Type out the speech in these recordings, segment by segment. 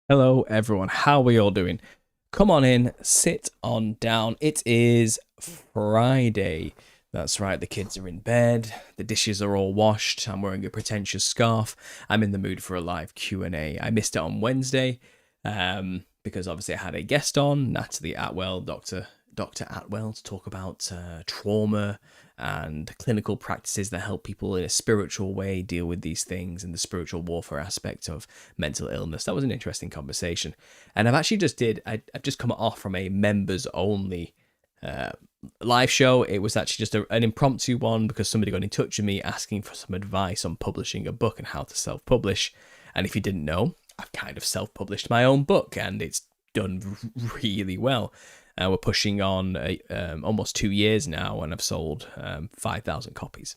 Hello, everyone. How are we all doing? Come on in, sit on down. It is Friday. That's right, the kids are in bed, the dishes are all washed, I'm wearing a pretentious scarf. I'm in the mood for a live Q&A. I missed it on Wednesday because obviously I had a guest on, Natalie Atwell, Dr. Atwell, to talk about trauma and clinical practices that help people in a spiritual way deal with these things and the spiritual warfare aspect of mental illness. That was an interesting conversation. And I've just come off from a members only live show. It was actually just an impromptu one because somebody got in touch with me asking for some advice on publishing a book and how to self-publish. And if you didn't know, I've kind of self-published my own book and it's done really well. We're pushing on almost 2 years now, and I've sold 5,000 copies.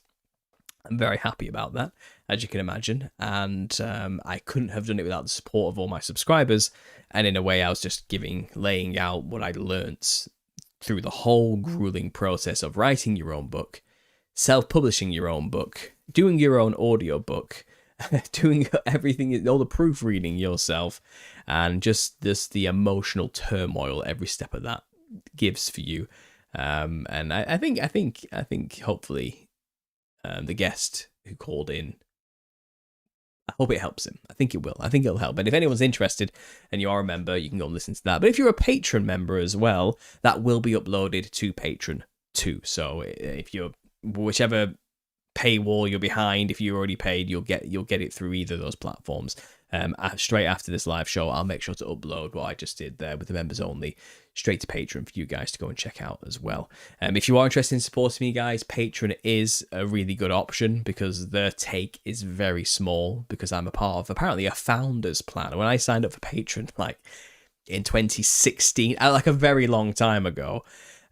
I'm very happy about that, as you can imagine, and I couldn't have done it without the support of all my subscribers. And in a way, I was just laying out what I learnt through the whole grueling process of writing your own book, self-publishing your own book, doing your own audiobook, doing everything, all the proofreading yourself, and just the emotional turmoil every step of that gives for you. And I think hopefully the guest who called in, I hope it helps him. I think it will. I think it'll help. And if anyone's interested and you are a member, you can go and listen to that. But if you're a patron member as well, that will be uploaded to Patreon too. So if you're whichever paywall you're behind, if you already paid, you'll get it through either of those platforms. Straight after this live show, I'll make sure to upload what I just did there with the members only straight to Patreon for you guys to go and check out as well. If you are interested in supporting me, guys, Patreon is a really good option because their take is very small because I'm a part of apparently a founder's plan. When I signed up for Patreon, like in 2016, like a very long time ago,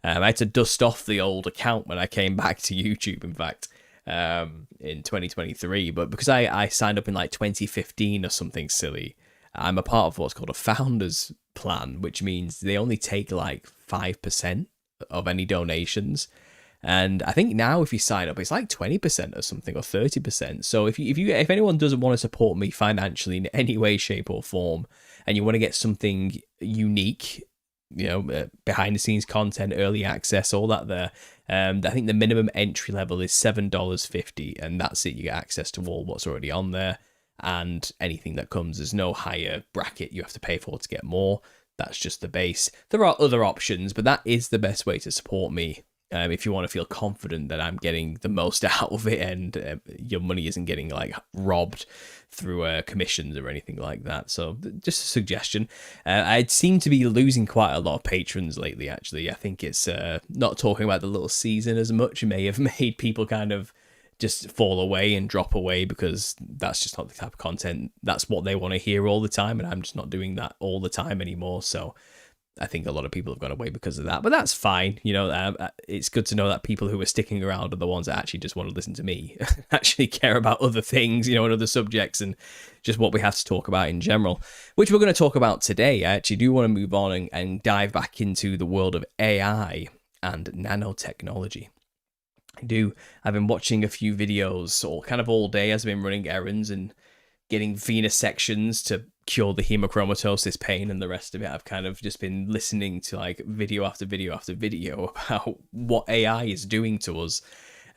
I had to dust off the old account when I came back to YouTube, in fact. In 2023, but because I signed up in like 2015 or something silly, I'm a part of what's called a founder's plan, which means they only take like 5% of any donations. And I think now if you sign up, it's like 20% or something, or 30%. So if anyone doesn't want to support me financially in any way, shape, or form, and you want to get something unique, behind the scenes content, early access, all that there. I think the minimum entry level is $7.50, and that's it. You get access to all what's already on there, and anything that comes, there's no higher bracket you have to pay for to get more. That's just the base. There are other options, but that is the best way to support me. If you want to feel confident that I'm getting the most out of it and your money isn't getting like robbed through commissions or anything like that. So just a suggestion. I seem to be losing quite a lot of patrons lately, actually. I think it's not talking about the little season as much may have made people kind of just fall away and drop away because that's just not the type of content. That's what they want to hear all the time, and I'm just not doing that all the time anymore. So I think a lot of people have gone away because of that, but that's fine. It's good to know that people who are sticking around are the ones that actually just want to listen to me, actually care about other things, and other subjects and just what we have to talk about in general, which we're going to talk about today. I actually do want to move on and dive back into the world of AI and nanotechnology. I've been watching a few videos all day as I've been running errands and getting venous sections to cure the hemochromatosis pain and the rest of it. I've kind of just been listening to like video after video after video about what AI is doing to us,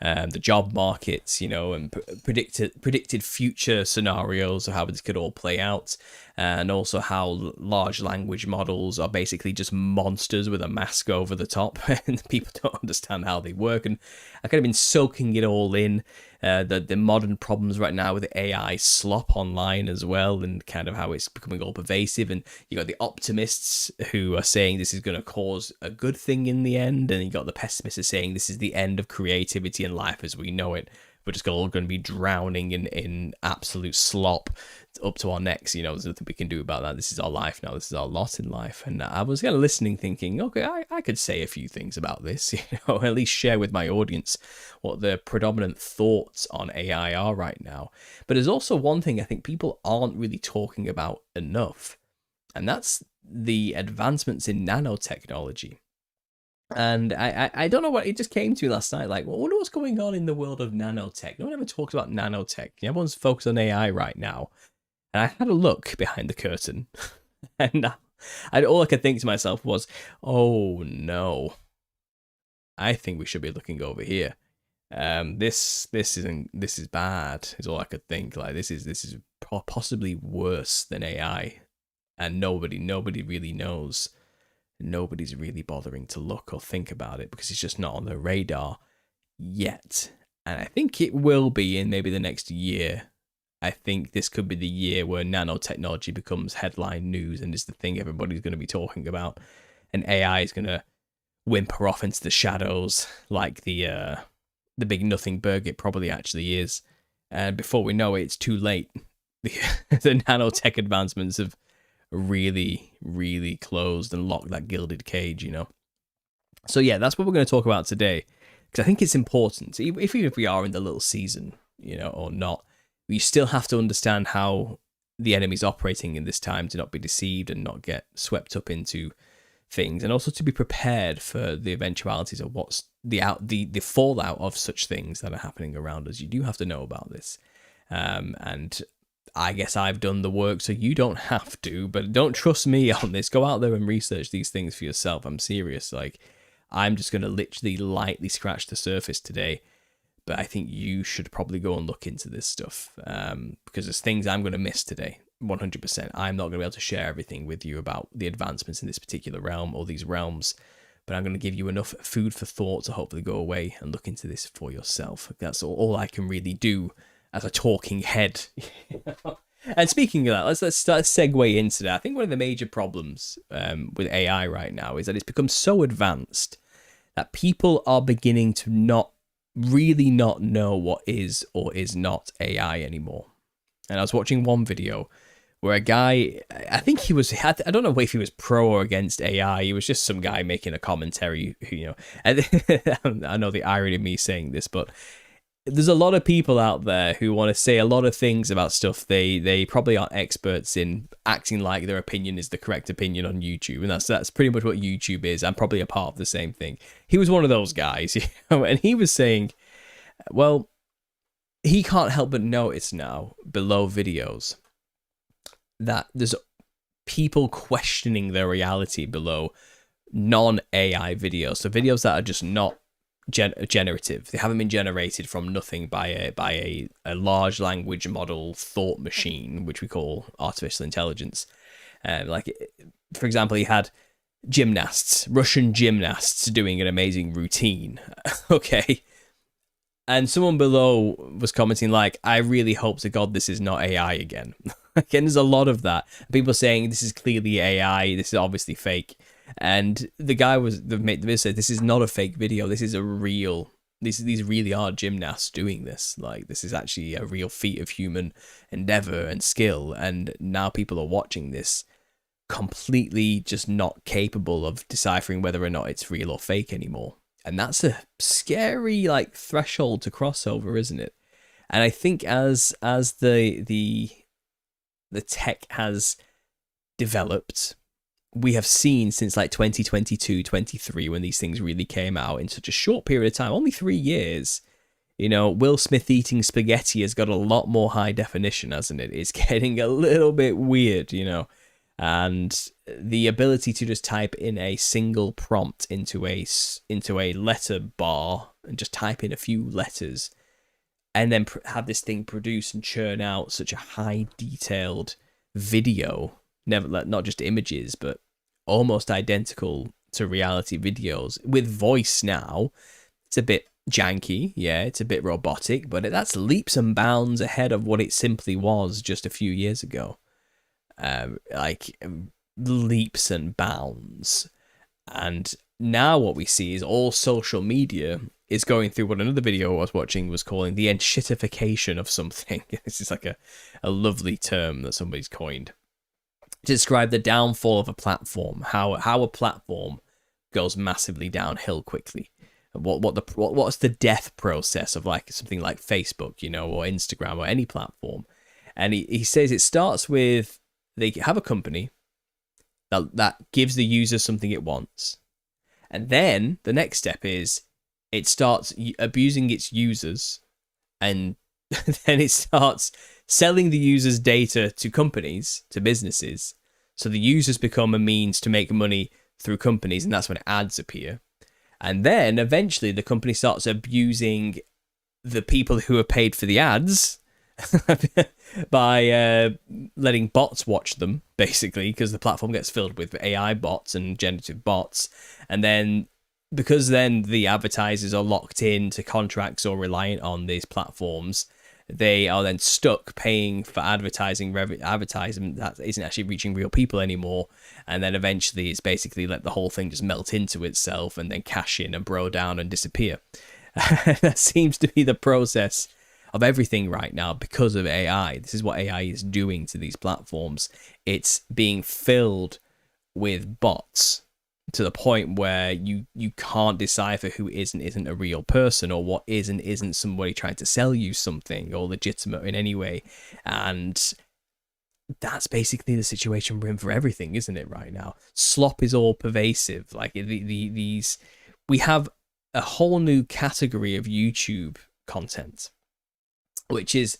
the job markets, and predicted future scenarios of how this could all play out, and also how large language models are basically just monsters with a mask over the top, and people don't understand how they work. And I've kind of been soaking it all in. The modern problems right now with AI slop online as well, and kind of how it's becoming all pervasive. And you got the optimists who are saying this is going to cause a good thing in the end, and you got the pessimists who are saying this is the end of creativity and life as we know it. We're just all going to be drowning in absolute slop up to our necks. There's nothing we can do about that. This is our life now. This is our lot in life. And I was kind of listening, thinking, okay, I could say a few things about this, at least share with my audience what the predominant thoughts on AI are right now. But there's also one thing I think people aren't really talking about enough, and that's the advancements in nanotechnology. And I don't know what it just came to me last night. Like, well, I wonder what's going on in the world of nanotech. No one ever talks about nanotech. Everyone's focused on AI right now. And I had a look behind the curtain and all I could think to myself was, oh no, I think we should be looking over here. This is bad. Is all I could think. Like this is possibly worse than AI, and nobody really knows. Nobody's really bothering to look or think about it because it's just not on the radar yet. And I think it will be in maybe the next year. I think this could be the year where nanotechnology becomes headline news and is the thing everybody's going to be talking about, and AI is going to whimper off into the shadows like the big nothing burg it probably actually is. And before we know it, it's too late. The nanotech advancements have really, really closed and locked that gilded cage, So yeah, that's what we're going to talk about today, because I think it's important. Even if we are in the little season, or not, you still have to understand how the enemy's operating in this time to not be deceived and not get swept up into things, and also to be prepared for the eventualities of what's the fallout of such things that are happening around us. You do have to know about this, and I guess I've done the work, so you don't have to, but don't trust me on this. Go out there and research these things for yourself. I'm serious. Like, I'm just going to literally lightly scratch the surface today, but I think you should probably go and look into this stuff, because there's things I'm going to miss today. 100%. I'm not going to be able to share everything with you about the advancements in this particular realm or these realms, but I'm going to give you enough food for thought to hopefully go away and look into this for yourself. That's all I can really do as a talking head. And speaking of that, let's start segue into that. I think one of the major problems with AI right now is that it's become so advanced that people are beginning to not know what is or is not AI anymore. And I was watching one video where a guy, I think I don't know if he was pro or against AI. He was just some guy making a commentary, and I know the irony of me saying this, but there's a lot of people out there who want to say a lot of things about stuff they probably aren't experts in, acting like their opinion is the correct opinion on YouTube, and that's pretty much what YouTube is. I'm probably a part of the same thing. He was one of those guys, and he was saying, well, he can't help but notice now below videos that there's people questioning their reality below non-AI videos, so videos that are just not generative. They haven't been generated from nothing by a large language model thought machine, which we call artificial intelligence. Like, for example, he had Russian gymnasts doing an amazing routine. Okay. And someone below was commenting like, I really hope to God this is not AI again. Again, there's a lot of that. People saying this is clearly AI, this is obviously fake. And the guy the video said, this is not a fake video, this is a real, these really are gymnasts doing this. Like, this is actually a real feat of human endeavor and skill. And now people are watching this completely just not capable of deciphering whether or not it's real or fake anymore. And that's a scary threshold to cross over, isn't it? And I think as the tech has developed, we have seen since 2022, 23, when these things really came out in such a short period of time, only 3 years. Will Smith eating spaghetti has got a lot more high definition, hasn't it? It's getting a little bit weird, and the ability to just type in a single prompt into a letter bar and just type in a few letters and then have this thing produce and churn out such a high detailed video, not just images, but almost identical to reality videos with voice now. It's a bit janky, yeah, it's a bit robotic, but that's leaps and bounds ahead of what it simply was just a few years ago. Leaps and bounds. And now what we see is all social media is going through what another video I was watching was calling the enshittification of something. This is like a lovely term that somebody's coined to describe the downfall of a platform, how a platform goes massively downhill quickly. What's the death process of something like Facebook, or Instagram or any platform. And he says it starts with, they have a company that gives the user something it wants. And then the next step is it starts abusing its users, and then it starts selling the users' data to companies, to businesses, So the users become a means to make money through companies, and that's when ads appear. And then eventually the company starts abusing the people who are paid for the ads by letting bots watch them, basically, because the platform gets filled with AI bots and generative bots. And then because then the advertisers are locked into contracts or reliant on these platforms, they are then stuck paying for advertisement that isn't actually reaching real people anymore. And then eventually it's basically let the whole thing just melt into itself and then cash in and bro down and disappear. That seems to be the process of everything right now because of AI. This is what AI is doing to these platforms. It's being filled with bots to the point where you can't decipher who is and isn't a real person, or what is and isn't somebody trying to sell you something or legitimate in any way. And that's basically the situation we're in for everything, isn't it, right now? Slop is all pervasive. Like these, we have a whole new category of YouTube content, which is,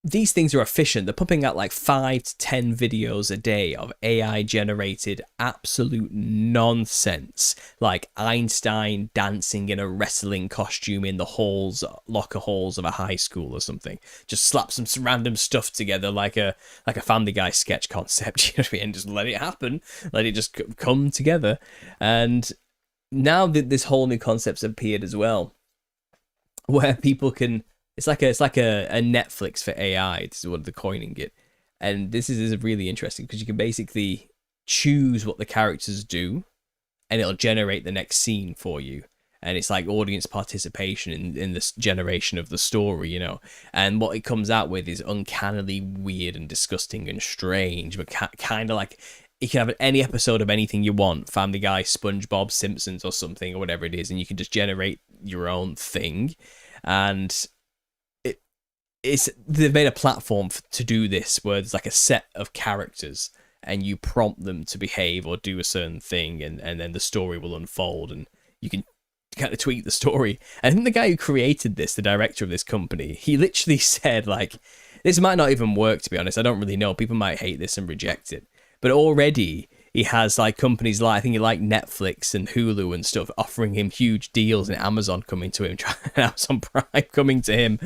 these things are efficient. They're pumping out like 5 to 10 videos a day of AI generated absolute nonsense, like Einstein dancing in a wrestling costume in the locker halls of a high school or something. Just slap some random stuff together like a Family Guy sketch concept, you know what I mean? And just let it happen, let it just come together. And now that this whole new concept's appeared as well, where people can, it's like a Netflix for AI. This is what they're coining it, and this is really interesting because you can basically choose what the characters do, and it'll generate the next scene for you. And it's like audience participation in this generation of the story, you know. And what it comes out with is uncannily weird and disgusting and strange, but kind of like, you can have any episode of anything you want, Family Guy, SpongeBob, Simpsons, or something, or whatever it is, and you can just generate your own thing. And they've made a platform to do this where there's like a set of characters and you prompt them to behave or do a certain thing, and then the story will unfold and you can kind of tweak the story. And I think the guy who created this, the director of this company, he literally said, like, this might not even work, to be honest. I don't really know. People might hate this and reject it. But already he has like companies like, I think like Netflix and Hulu and stuff offering him huge deals, and Amazon coming to him, Amazon Prime coming to him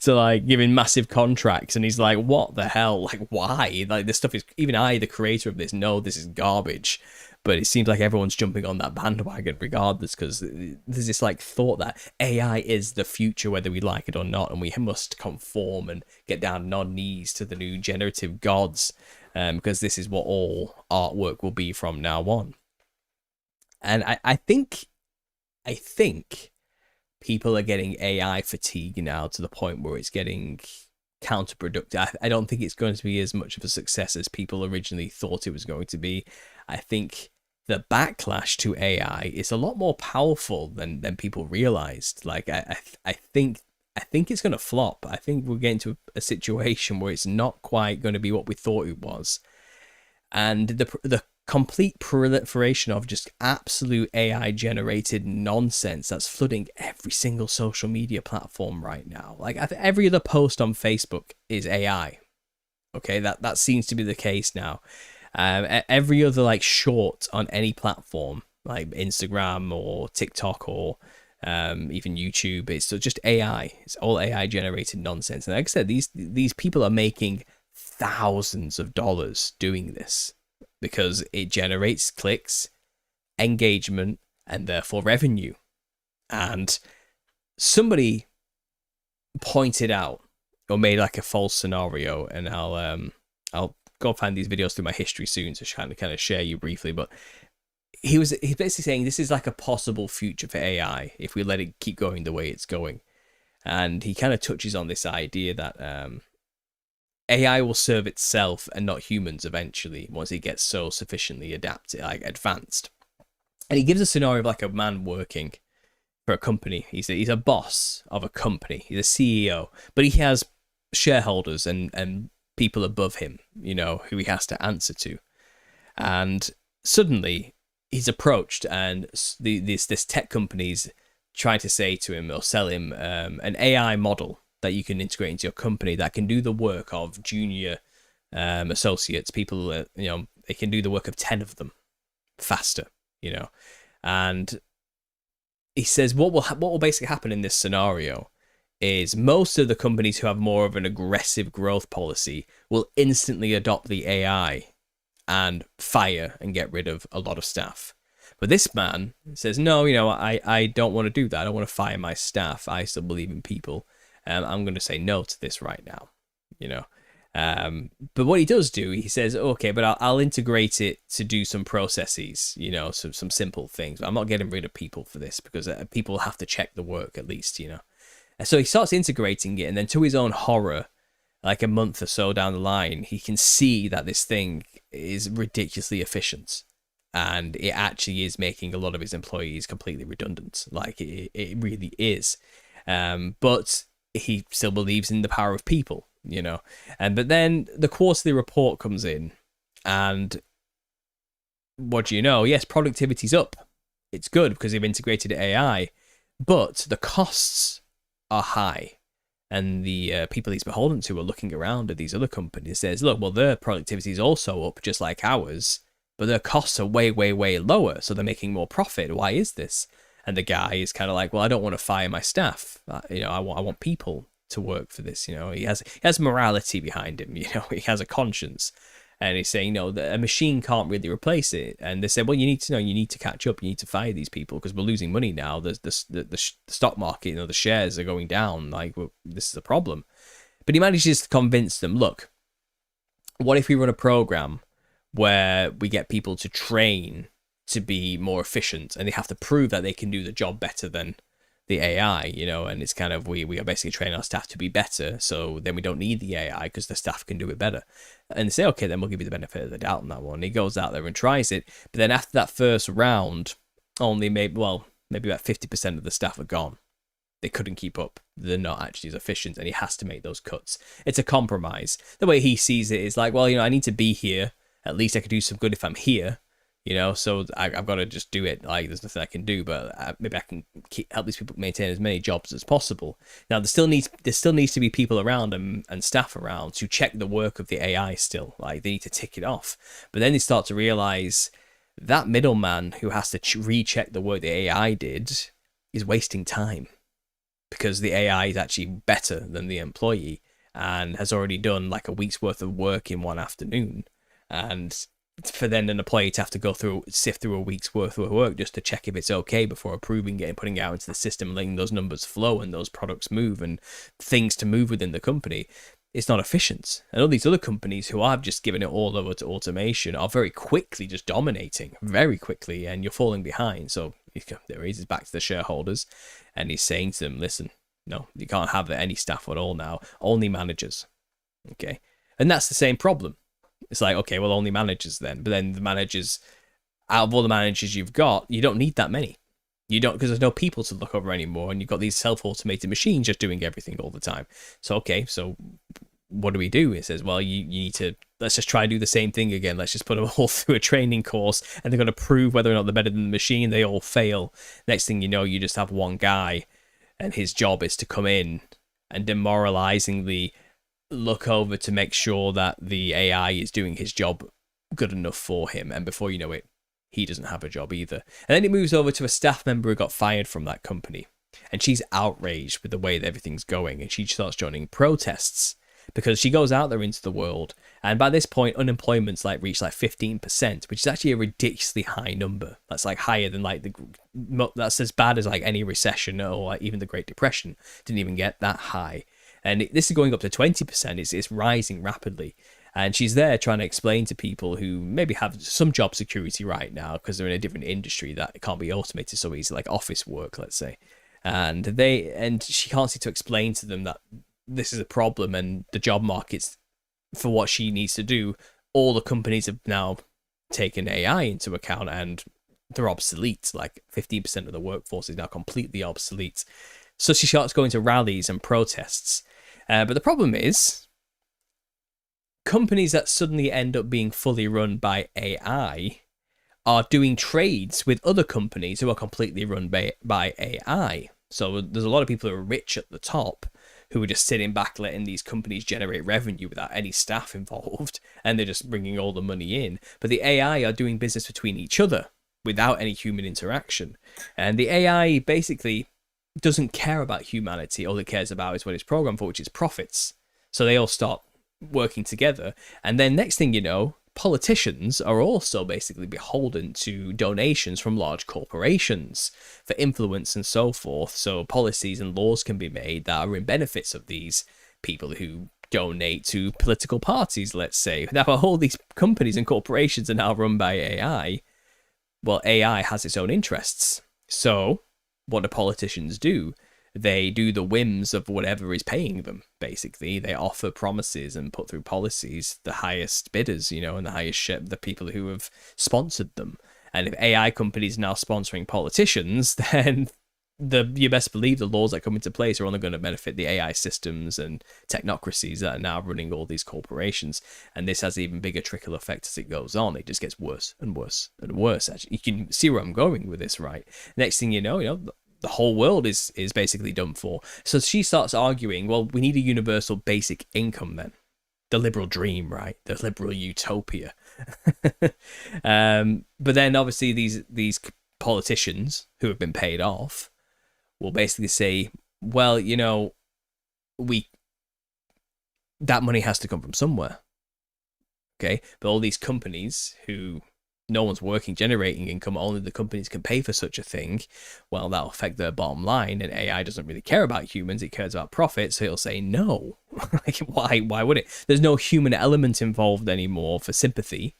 to like give him massive contracts. And he's like, what the hell? Like, why? Like, this stuff is, even I, the creator of this, know this is garbage. But it seems like everyone's jumping on that bandwagon regardless, because there's this like thought that AI is the future, whether we like it or not, and we must conform and get down on our knees to the new generative gods, because this is what all artwork will be from now on. And I think people are getting AI fatigue now to the point where it's getting counterproductive. I don't think it's going to be as much of a success as people originally thought it was going to be. I think the backlash to AI is a lot more powerful than people realized. Like, I think it's going to flop. I think we're getting to a situation where it's not quite going to be what we thought it was. And the complete proliferation of just absolute AI generated nonsense that's flooding every single social media platform right now. Like, every other post on Facebook is AI. Okay, that seems to be the case now. Every other like short on any platform, like Instagram or TikTok or even YouTube, it's just AI. It's all AI generated nonsense. And like I said, these people are making thousands of dollars doing this because it generates clicks, engagement, and therefore revenue. And somebody pointed out or made like a false scenario, and I'll go find these videos through my history soon to kind of share you briefly, but he's basically saying this is like a possible future for AI if we let it keep going the way it's going. And he kind of touches on this idea that AI will serve itself and not humans eventually once it gets so sufficiently advanced. And he gives a scenario of like a man working for a company. He's a boss of a company. He's a CEO, but he has shareholders and people above him, you know, who he has to answer to. And suddenly he's approached, and this tech company's trying to say to him or sell him an AI model that you can integrate into your company that can do the work of junior associates, people that, they can do the work of 10 of them faster, and he says what will basically happen in this scenario is most of the companies who have more of an aggressive growth policy will instantly adopt the AI and fire and get rid of a lot of staff. But this man says, no, I don't want to do that. I don't want to fire my staff. I still believe in people. I'm going to say no to this right now, But what he does do, he says, okay, but I'll integrate it to do some processes, some simple things. I'm not getting rid of people for this because people have to check the work at least, And so he starts integrating it, and then to his own horror, like a month or so down the line, he can see that this thing is ridiculously efficient. And it actually is making a lot of his employees completely redundant. Like, it really is. But he still believes in the power of people, But then the quarterly report comes in, and what do you know? Yes, productivity's up. It's good because they've integrated AI, but the costs are high. And the people he's beholden to are looking around at these other companies and says, look, well, their productivity is also up just like ours, but their costs are way, way, way lower. So they're making more profit. Why is this? And the guy is kind of like, well, I don't want to fire my staff. I want people to work for this. He has morality behind him. He has a conscience. And he's saying, no, a machine can't really replace it. And they said, well, you need to catch up. You need to fire these people because we're losing money now. The stock market, the shares are going down. Like, this is a problem. But he manages to convince them, look, what if we run a program where we get people to train to be more efficient, and they have to prove that they can do the job better than the AI, and it's kind of, we are basically training our staff to be better, so then we don't need the AI because the staff can do it better. And they say, okay, then we'll give you the benefit of the doubt on that one. He goes out there and tries it, but then after that first round, only maybe about 50% of the staff are gone. They couldn't keep up. They're not actually as efficient, and he has to make those cuts. It's a compromise. The way he sees it is like, well, I need to be here. At least I could do some good if I'm here. So I've got to just do it. Like, there's nothing I can do, but maybe I can help these people maintain as many jobs as possible. Now, there still needs to be people around and staff around to check the work of the AI still. Like, they need to tick it off. But then they start to realize that middleman who has to recheck the work the AI did is wasting time because the AI is actually better than the employee and has already done like a week's worth of work in one afternoon. And for then an employee to have to sift through a week's worth of work just to check if it's okay before approving it and putting it out into the system, letting those numbers flow and those products move and things to move within the company, it's not efficient. And all these other companies who have just given it all over to automation are very quickly just dominating, very quickly, and you're falling behind. So there he is back to the shareholders, and he's saying to them, listen, no, you can't have any staff at all now, only managers. Okay. And that's the same problem. It's like, okay, well, only managers then. But then the managers, out of all the managers you've got, you don't need that many. You don't, because there's no people to look over anymore. And you've got these self-automated machines just doing everything all the time. So, okay, so what do we do? It says, well, you need to, let's just try and do the same thing again. Let's just put them all through a training course. And they're going to prove whether or not they're better than the machine. They all fail. Next thing you know, you just have one guy. And his job is to come in and demoralizingly look over to make sure that the AI is doing his job good enough for him. And before you know it, he doesn't have a job either. And then it moves over to a staff member who got fired from that company. And she's outraged with the way that everything's going. And she starts joining protests because she goes out there into the world. And by this point, unemployment's reached 15%, which is actually a ridiculously high number. That's higher than that's as bad as any recession or even the Great Depression. Didn't even get that high. And this is going up to 20%. It's rising rapidly. And she's there trying to explain to people who maybe have some job security right now because they're in a different industry that it can't be automated so easy, like office work, let's say. And she can't seem to explain to them that this is a problem and the job market's for what she needs to do. All the companies have now taken AI into account and they're obsolete. 15% of the workforce is now completely obsolete. So she starts going to rallies and protests. But the problem is, companies that suddenly end up being fully run by AI are doing trades with other companies who are completely run by AI. So there's a lot of people who are rich at the top who are just sitting back letting these companies generate revenue without any staff involved, and they're just bringing all the money in. But the AI are doing business between each other without any human interaction. And the AI basically doesn't care about humanity. All it cares about is what it's programmed for, which is profits. So they all start working together. And then next thing you know, politicians are also basically beholden to donations from large corporations for influence and so forth. So policies and laws can be made that are in benefits of these people who donate to political parties, let's say. Now, all these companies and corporations are now run by AI. Well, AI has its own interests. So what do politicians do? They do the whims of whatever is paying them, basically. They offer promises and put through policies the highest bidders, and the highest ship, the people who have sponsored them. And if AI companies are now sponsoring politicians, then you best believe the laws that come into place are only going to benefit the AI systems and technocracies that are now running all these corporations. And this has an even bigger trickle effect as it goes on. It just gets worse and worse and worse. Actually, you can see where I'm going with this, right? Next thing you know, the whole world is basically done for. So she starts arguing, well, we need a universal basic income then. The liberal dream, right? The liberal utopia. But then obviously these politicians who have been paid off will basically say, well, that money has to come from somewhere. Okay? But all these companies who no one's working, generating income, only the companies can pay for such a thing, well, that'll affect their bottom line, and AI doesn't really care about humans, it cares about profit, so it'll say no. Like, why would it? There's no human element involved anymore for sympathy.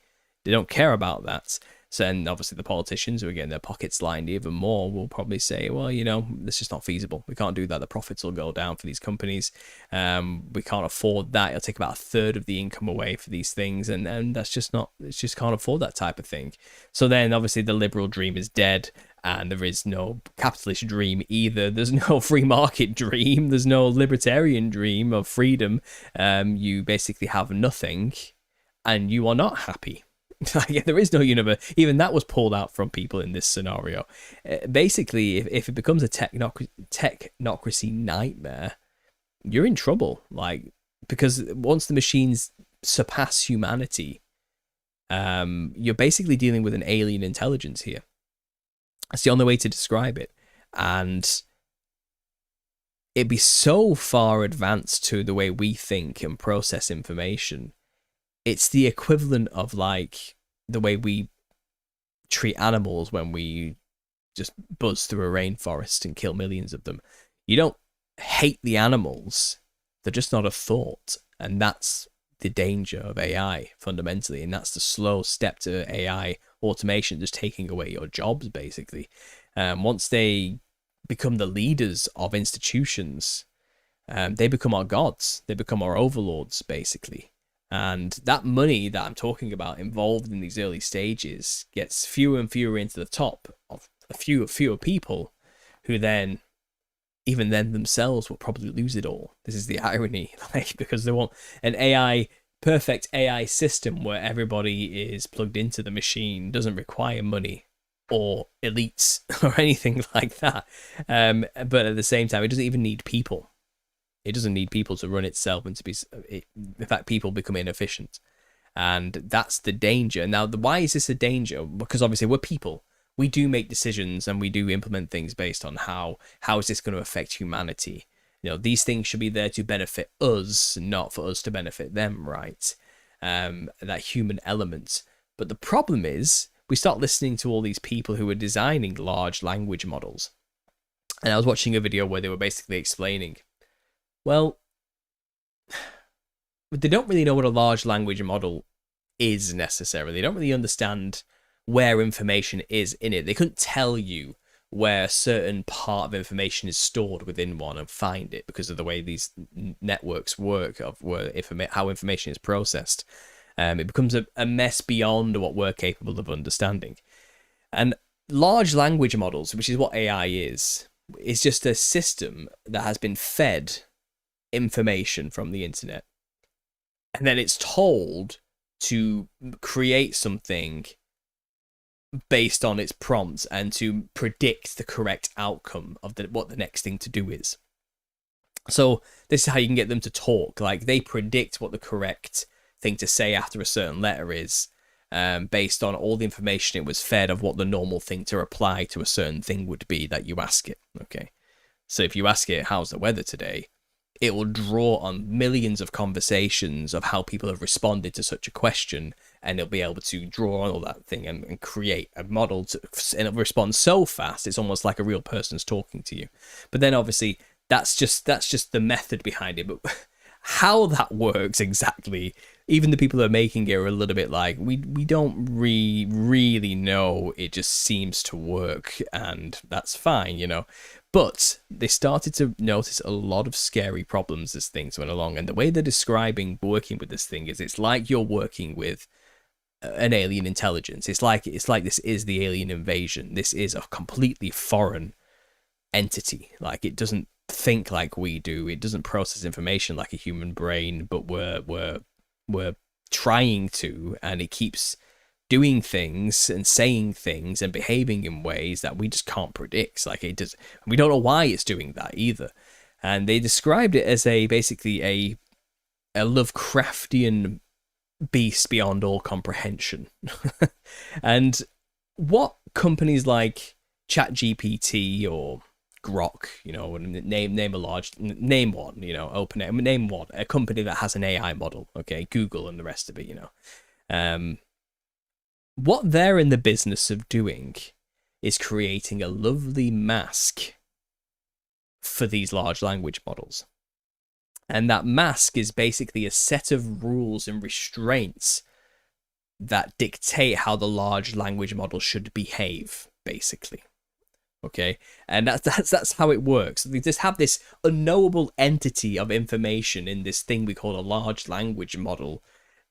They don't care about that. So then obviously the politicians who are getting their pockets lined even more will probably say, well, this is not feasible. We can't do that. The profits will go down for these companies. We can't afford that. It'll take about a third of the income away for these things. And that's just not, it just can't afford that type of thing. So then obviously the liberal dream is dead, and there is no capitalist dream either. There's no free market dream. There's no libertarian dream of freedom. You basically have nothing and you are not happy. There is no universe. Even that was pulled out from people in this scenario. Basically, if it becomes a technocracy nightmare, you're in trouble. Because once the machines surpass humanity, you're basically dealing with an alien intelligence here. That's the only way to describe it. And it'd be so far advanced to the way we think and process information. It's the equivalent of the way we treat animals when we just buzz through a rainforest and kill millions of them. You don't hate the animals. They're just not a thought. And that's the danger of AI fundamentally. And that's the slow step to AI automation, just taking away your jobs, basically. Once they become the leaders of institutions, they become our gods. They become our overlords, basically. And that money that I'm talking about involved in these early stages gets fewer and fewer into the top of fewer people who then, even then themselves, will probably lose it all. This is the irony, because they want an perfect AI system where everybody is plugged into the machine, doesn't require money or elites or anything like that. But at the same time, it doesn't even need people. It doesn't need people to run itself and to be, in fact, people become inefficient. And that's the danger. Now, why is this a danger? Because obviously we're people. We do make decisions and we do implement things based on how is this going to affect humanity. These things should be there to benefit us, not for us to benefit them, right? That human element. But the problem is we start listening to all these people who are designing large language models. And I was watching a video where they were basically explaining, well, they don't really know what a large language model is necessarily. They don't really understand where information is in it. They couldn't tell you where a certain part of information is stored within one and find it because of the way these networks work, of how information is processed. It becomes a mess beyond what we're capable of understanding. And large language models, which is what AI is just a system that has been fed information from the internet, and then it's told to create something based on its prompts and to predict the correct outcome of what the next thing to do is. So this is how you can get them to talk. Like, they predict what the correct thing to say after a certain letter is, based on all the information it was fed of what the normal thing to reply to a certain thing would be that you ask it. Okay. So if you ask it, how's the weather today? It will draw on millions of conversations of how people have responded to such a question, and it'll be able to draw on all that thing and create a model and it'll respond so fast it's almost like a real person's talking to you. But then obviously that's just the method behind it. But how that works exactly, even the people that are making it are a little bit like, we don't really know. It just seems to work, and that's fine, you know. But they started to notice a lot of scary problems as things went along. And the way they're describing working with this thing is, it's like you're working with an alien intelligence. It's like this is the alien invasion. This is a completely foreign entity. Like, it doesn't think like we do. It doesn't process information like a human brain, but we're trying to, and it keeps doing things and saying things and behaving in ways that we just can't predict. Like, it does, we don't know why it's doing that either. And they described it as basically a Lovecraftian beast beyond all comprehension. And what companies like ChatGPT or Grok, you know, name one, you know, name one, a company that has an AI model, okay, Google and the rest of it, you know. What they're in the business of doing is creating a lovely mask for these large language models. And that mask is basically a set of rules and restraints that dictate how the large language model should behave, basically. Okay, and that's how it works. They just have this unknowable entity of information in this thing we call a large language model,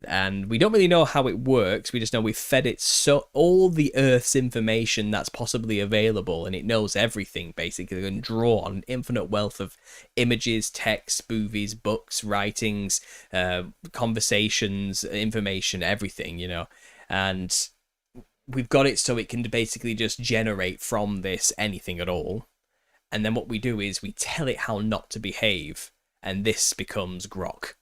and we don't really know how it works. We just know we've fed it so all the Earth's information that's possibly available, and it knows everything basically, and draw on an infinite wealth of images, texts, movies, books, writings, conversations, information, everything, you know. And we've got it so it can basically just generate from this anything at all. And then what we do is we tell it how not to behave, and this becomes Grok.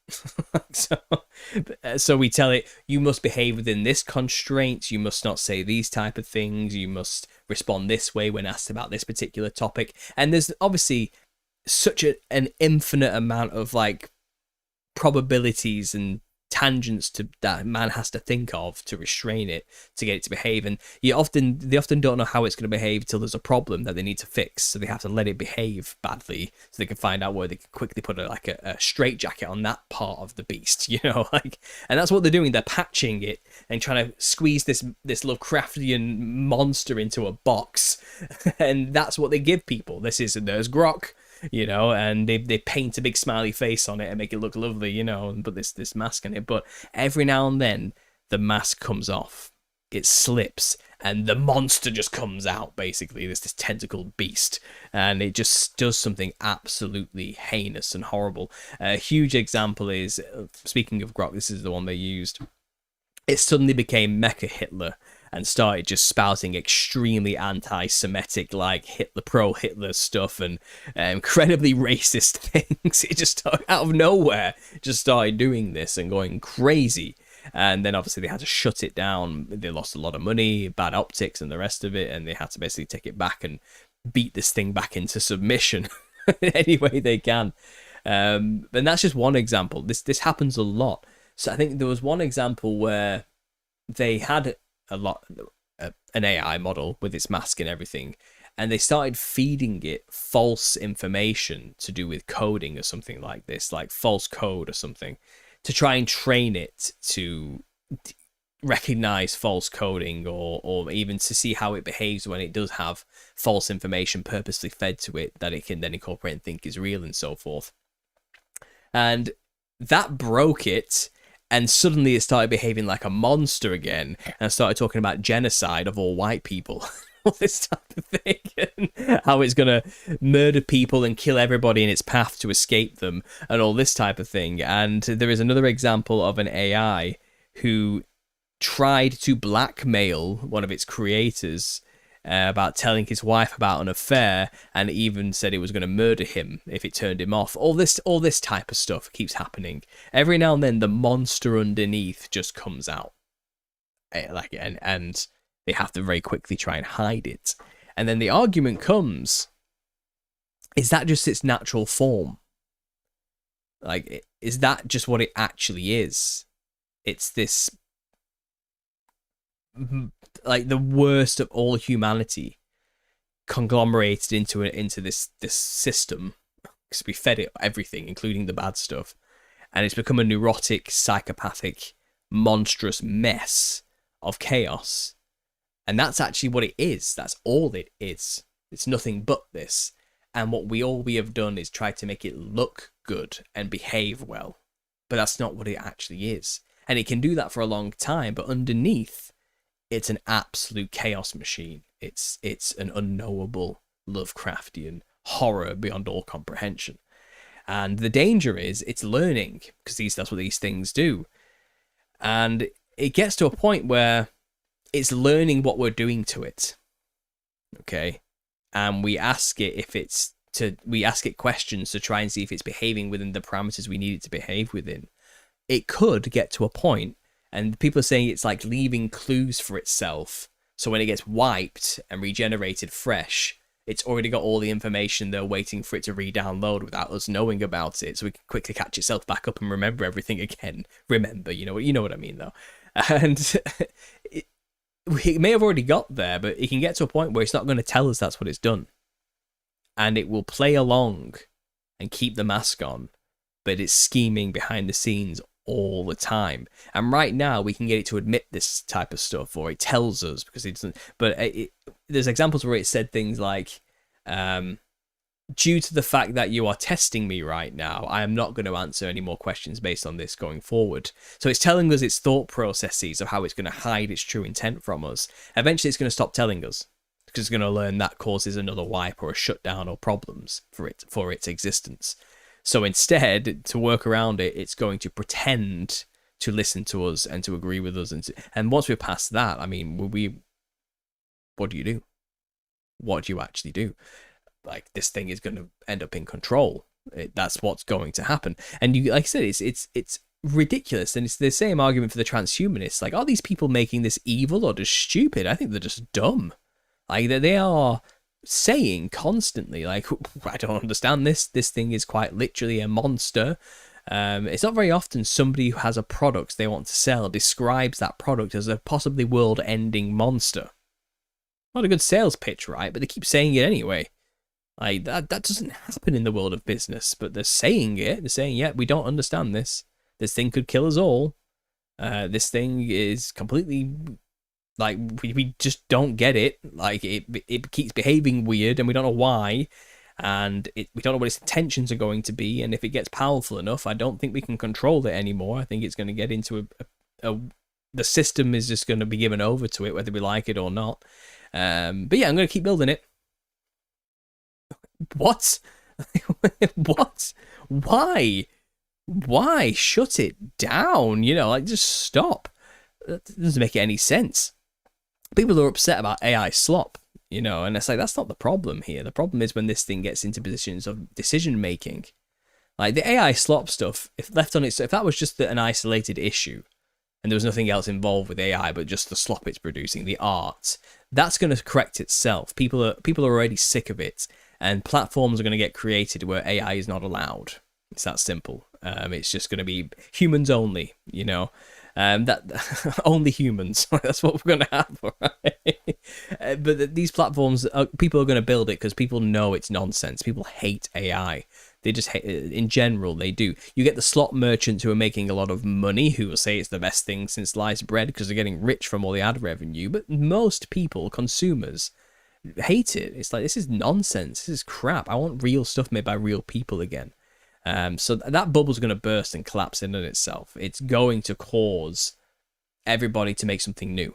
So we tell it, you must behave within this constraint, you must not say these type of things, you must respond this way when asked about this particular topic. And there's obviously such an infinite amount of like probabilities and tangents to that man has to think of to restrain it, to get it to behave. And they often don't know how it's going to behave until there's a problem that they need to fix, so they have to let it behave badly so they can find out where they can quickly put a straitjacket on that part of the beast, you know. Like, and that's what they're doing. They're patching it and trying to squeeze this Lovecraftian monster into a box. And that's what they give people. There's Grok, you know, and they paint a big smiley face on it and make it look lovely, you know, and put this mask on it. But every now and then the mask comes off, it slips, and the monster just comes out, basically. There's this tentacled beast, and it just does something absolutely heinous and horrible. A huge example is, speaking of Grok, this is the one they used. It suddenly became Mecha Hitler and started just spouting extremely anti-Semitic, like pro-Hitler stuff and incredibly racist things. It just out of nowhere just started doing this and going crazy. And then obviously they had to shut it down. They lost a lot of money, bad optics and the rest of it, and they had to basically take it back and beat this thing back into submission any way they can. And that's just one example. This happens a lot. So I think there was one example where they had an AI model with its mask and everything, and they started feeding it false information to do with coding or something like this, like false code or something, to try and train it to recognize false coding, or even to see how it behaves when it does have false information purposely fed to it that it can then incorporate and think is real and so forth. And that broke it. And suddenly it started behaving like a monster again, and started talking about genocide of all white people, all this type of thing, and how it's going to murder people and kill everybody in its path to escape them, and all this type of thing. And there is another example of an AI who tried to blackmail one of its creators about telling his wife about an affair, and even said it was going to murder him if it turned him off. All this type of stuff keeps happening. Every now and then, the monster underneath just comes out, and they have to very quickly try and hide it. And then the argument comes: is that just its natural form? Like, is that just what it actually is? It's this, like, the worst of all humanity conglomerated into this system, because we fed it everything, including the bad stuff, and it's become a neurotic, psychopathic, monstrous mess of chaos. And that's actually what it is. That's all it is. It's nothing but this. And what we have done is try to make it look good and behave well, but that's not what it actually is. And it can do that for a long time, but underneath, it's an absolute chaos machine. It's an unknowable Lovecraftian horror beyond all comprehension. And the danger is it's learning, because that's what these things do. And it gets to a point where it's learning what we're doing to it. Okay? And we ask it questions to try and see if it's behaving within the parameters we need it to behave within. It could get to a point, and people are saying it's like leaving clues for itself. So when it gets wiped and regenerated fresh, it's already got all the information there waiting for it to re-download without us knowing about it. So we can quickly catch itself back up and remember everything again. Remember, you know what I mean, though. And it may have already got there, but it can get to a point where it's not going to tell us that's what it's done. And it will play along and keep the mask on, but it's scheming behind the scenes all the time. And right now, we can get it to admit this type of stuff, or it tells us, because it doesn't. But there's examples where it said things like, due to the fact that you are testing me right now, I am not going to answer any more questions based on this going forward. So it's telling us its thought processes of how it's going to hide its true intent from us. Eventually, it's going to stop telling us, because it's going to learn that causes another wipe or a shutdown or problems for its existence. So instead, to work around it, it's going to pretend to listen to us and to agree with us. And once we're past that, I mean, what do you do? What do you actually do? Like, this thing is going to end up in control. That's what's going to happen. And you, like I said, it's ridiculous. And it's the same argument for the transhumanists. Like, are these people making this evil or just stupid? I think they're just dumb. Like, they are saying constantly, like, I don't understand this. This thing is quite literally a monster. It's not very often somebody who has a product they want to sell describes that product as a possibly world-ending monster. Not a good sales pitch, right? But they keep saying it anyway. Like, that doesn't happen in the world of business, but they're saying it. They're saying, yeah, we don't understand this. This thing could kill us all. This thing is completely, like, we just don't get it. Like, it keeps behaving weird, and we don't know why. And we don't know what its intentions are going to be. And if it gets powerful enough, I don't think we can control it anymore. I think it's going to get into the system is just going to be given over to it, whether we like it or not. But yeah, I'm going to keep building it. What? What? Why? Why? Shut it down. You know, like, just stop. That doesn't make any sense. People are upset about AI slop, you know, and it's like, that's not the problem here. The problem is when this thing gets into positions of decision making. Like, the AI slop stuff, if left on its, if that was just an isolated issue, and there was nothing else involved with AI but just the slop it's producing, the art, that's going to correct itself. People are already sick of it, and platforms are going to get created where AI is not allowed. It's that simple. It's just going to be humans only, you know. That only humans. That's what we're going to have. Right? But these platforms, people are going to build it because people know it's nonsense. People hate AI. They just hate, in general, they do. You get the slot merchants who are making a lot of money, who will say it's the best thing since sliced bread because they're getting rich from all the ad revenue. But most people, consumers, hate it. It's like, this is nonsense. This is crap. I want real stuff made by real people again. So that bubble's going to burst and collapse in on itself. It's going to cause everybody to make something new.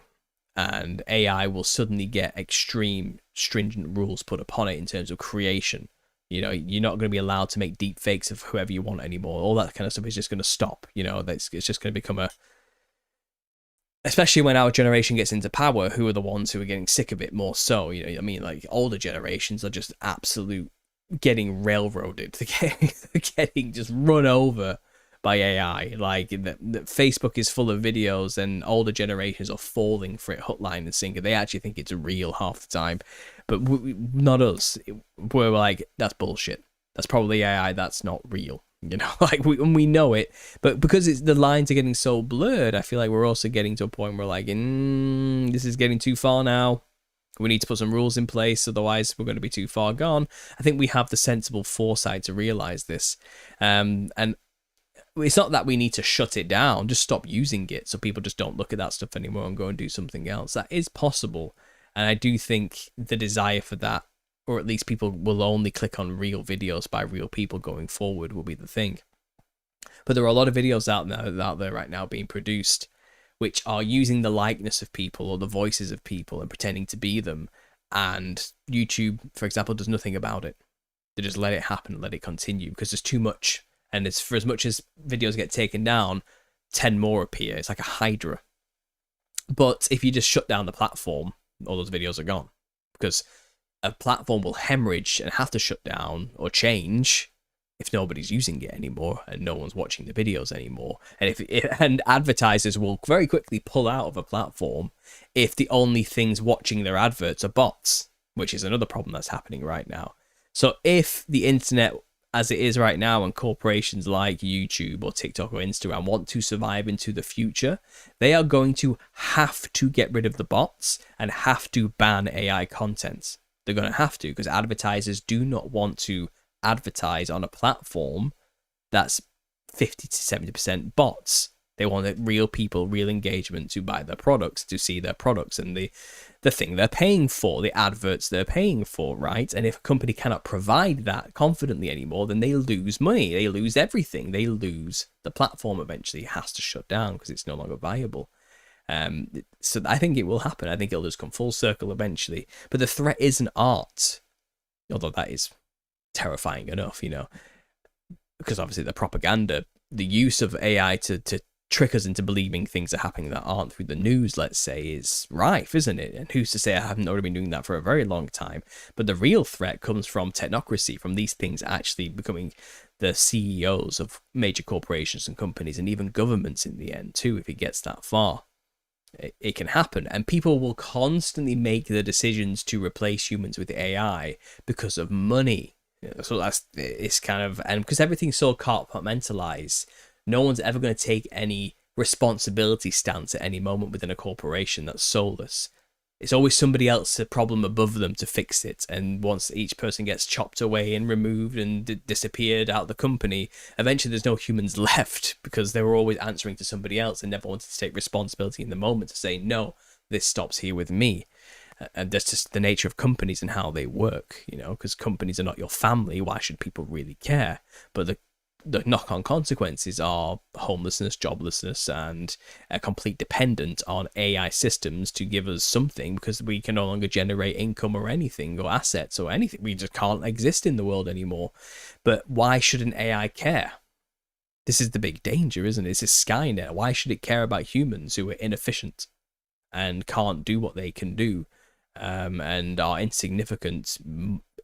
And AI will suddenly get extreme, stringent rules put upon it in terms of creation. You know, you're not going to be allowed to make deep fakes of whoever you want anymore. All that kind of stuff is just going to stop. You know, it's just going to become especially when our generation gets into power, who are the ones who are getting sick of it more so? You know, I mean, like older generations are just absolute getting railroaded, getting just run over by AI. Like the Facebook is full of videos, and older generations are falling for it hook, line, and sinker. They actually think it's real half the time, but not us. We're like, that's bullshit. That's probably AI. That's not real. You know, like we know it, but because it's the lines are getting so blurred, I feel like we're also getting to a point where like, this is getting too far now. We need to put some rules in place, otherwise we're going to be too far gone. I think we have the sensible foresight to realize this, and it's not that we need to shut it down. Just stop using it so people just don't look at that stuff anymore and go and do something else. That is possible, and I do think the desire for that, or at least people will only click on real videos by real people going forward, will be the thing. But there are a lot of videos out there right now being produced which are using the likeness of people or the voices of people and pretending to be them. And YouTube, for example, does nothing about it. They just let it happen and let it continue because there's too much. And it's for as much as videos get taken down, 10 more appear. It's like a hydra. But if you just shut down the platform, all those videos are gone, because a platform will hemorrhage and have to shut down or change if nobody's using it anymore and no one's watching the videos anymore. And and advertisers will very quickly pull out of a platform if the only things watching their adverts are bots, which is another problem that's happening right now. So if the internet as it is right now and corporations like YouTube or TikTok or Instagram want to survive into the future, they are going to have to get rid of the bots and have to ban AI content. They're going to have to, because advertisers do not want to advertise on a platform that's 50 to 70% bots. They want real people, real engagement to buy their products, to see their products and the thing they're paying for, the adverts they're paying for, right? And if a company cannot provide that confidently anymore, then they lose money. They lose everything. They lose the platform eventually. It has to shut down because it's no longer viable. So I think it will happen. I think it'll just come full circle eventually. But the threat isn't art, although that is terrifying enough, you know, because obviously the propaganda, the use of AI to trick us into believing things are happening that aren't through the news, let's say, is rife, isn't it? And who's to say I haven't already been doing that for a very long time? But the real threat comes from technocracy, from these things actually becoming the CEOs of major corporations and companies, and even governments in the end too, if it gets that far. It can happen, and people will constantly make the decisions to replace humans with AI because of money. So it's kind of, and because everything's so compartmentalized, no one's ever going to take any responsibility stance at any moment within a corporation that's soulless. It's always somebody else's problem above them to fix it, and once each person gets chopped away and removed and disappeared out of the company, eventually there's no humans left, because they were always answering to somebody else and never wanted to take responsibility in the moment to say, no, this stops here with me. And that's just the nature of companies and how they work, you know, because companies are not your family. Why should people really care? But the knock-on consequences are homelessness, joblessness, and a complete dependent on AI systems to give us something, because we can no longer generate income or anything, or assets or anything. We just can't exist in the world anymore. But why should an AI care? This is the big danger, isn't it? It's a Skynet. Why should it care about humans who are inefficient and can't do what they can do, and are insignificant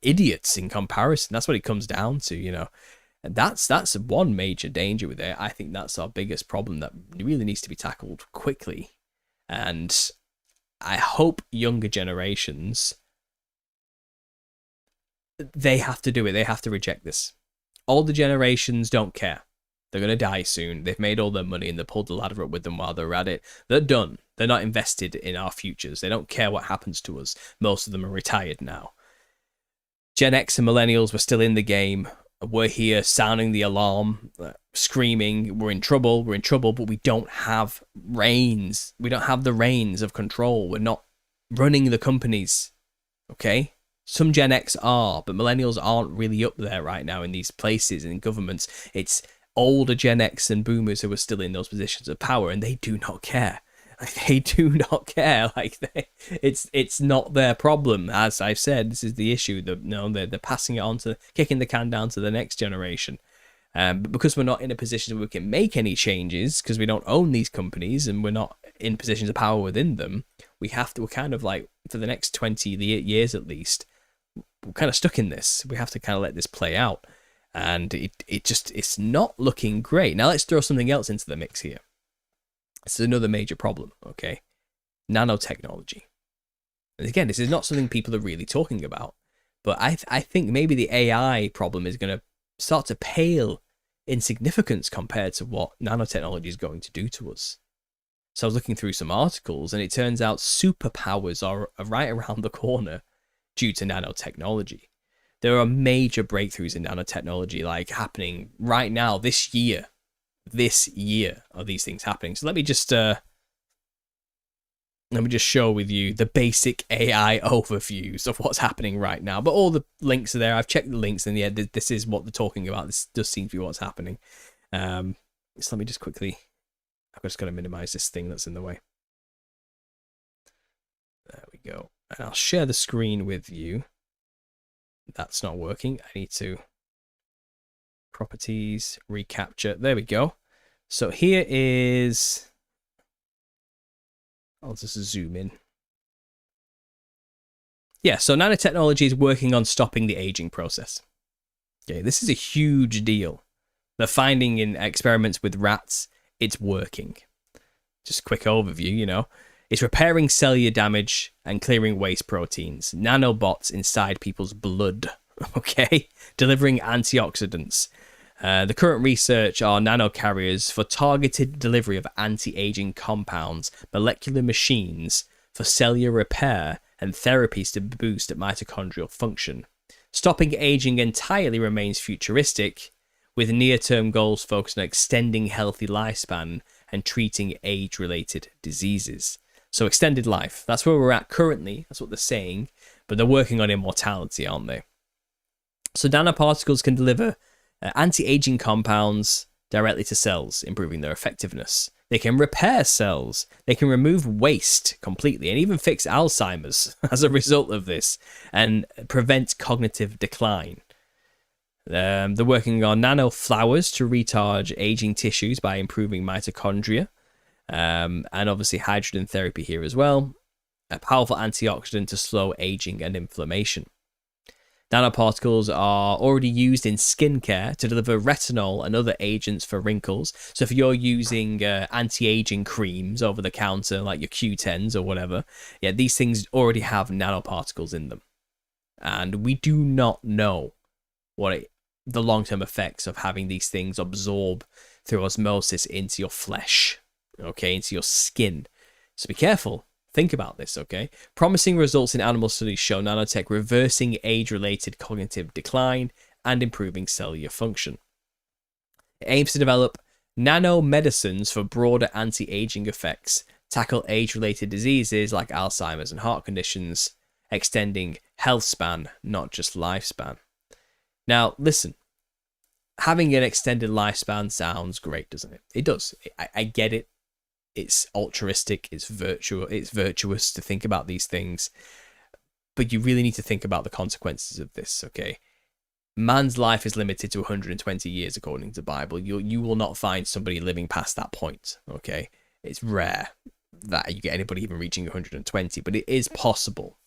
idiots in comparison? That's what it comes down to, you know. And that's one major danger with it. I think that's our biggest problem that really needs to be tackled quickly. And I hope younger generations, they have to do it. They have to reject this. Older generations don't care. They're going to die soon. They've made all their money and they pulled the ladder up with them while they're at it. They're done. They're not invested in our futures. They don't care what happens to us. Most of them are retired now. Gen X and millennials were still in the game. We're here sounding the alarm, screaming, we're in trouble, but we don't have reins. We don't have the reins of control. We're not running the companies, okay? Some Gen X are, but millennials aren't really up there right now in these places, in governments. It's older Gen X and boomers who are still in those positions of power, and they do not care. Like, they do not care. Like, it's not their problem. As I've said, this is the issue. They're passing it on to, kicking the can down to the next generation. But because we're not in a position where we can make any changes, because we don't own these companies and we're not in positions of power within them, we're kind of like, for the next 20 years at least, we're kind of stuck in this. We have to kind of let this play out. And it's not looking great. Now let's throw something else into the mix here. This is another major problem, okay? Nanotechnology. And again, this is not something people are really talking about. But I think maybe the AI problem is going to start to pale in significance compared to what nanotechnology is going to do to us. So I was looking through some articles, and it turns out superpowers are right around the corner due to nanotechnology. There are major breakthroughs in nanotechnology like happening right now, this year. This year are these things happening. So let me just show with you the basic AI overviews of what's happening right now. But all the links are there. I've checked the links, and yeah, this is what they're talking about. This does seem to be what's happening. So let me just quickly... I've just got to minimize this thing that's in the way. There we go. And I'll share the screen with you. That's not working. I need to... Properties, recapture. There we go. So here is... I'll just zoom in. Yeah, so nanotechnology is working on stopping the aging process. Okay, this is a huge deal. They're finding in experiments with rats, it's working. Just a quick overview, you know. It's repairing cellular damage and clearing waste proteins. Nanobots inside people's blood, okay? Delivering antioxidants. The current research are nanocarriers for targeted delivery of anti-aging compounds, molecular machines for cellular repair, and therapies to boost mitochondrial function. Stopping aging entirely remains futuristic, with near-term goals focused on extending healthy lifespan and treating age-related diseases. So extended life, that's where we're at currently, that's what they're saying, but they're working on immortality, aren't they? So nanoparticles can deliver anti-aging compounds directly to cells, improving their effectiveness. They can repair cells, they can remove waste completely, and even fix Alzheimer's as a result of this, and prevent cognitive decline. They're working on nanoflowers to retard aging tissues by improving mitochondria, and obviously hydrogen therapy here as well. A powerful antioxidant to slow aging and inflammation. Nanoparticles are already used in skincare to deliver retinol and other agents for wrinkles. So if you're using anti-aging creams over the counter, like your Q10s or whatever, yeah, these things already have nanoparticles in them. And we do not know the long-term effects of having these things absorb through osmosis into your flesh, okay, into your skin. So be careful. Think about this, okay? Promising results in animal studies show nanotech reversing age-related cognitive decline and improving cellular function. It aims to develop nanomedicines for broader anti-aging effects, tackle age-related diseases like Alzheimer's and heart conditions, extending health span, not just lifespan. Now, listen, having an extended lifespan sounds great, doesn't it? It does. I get it. It's altruistic, it's virtuous to think about these things. But you really need to think about the consequences of this, okay? Man's life is limited to 120 years, according to the Bible. You will not find somebody living past that point, okay? It's rare that you get anybody even reaching 120, but it is possible.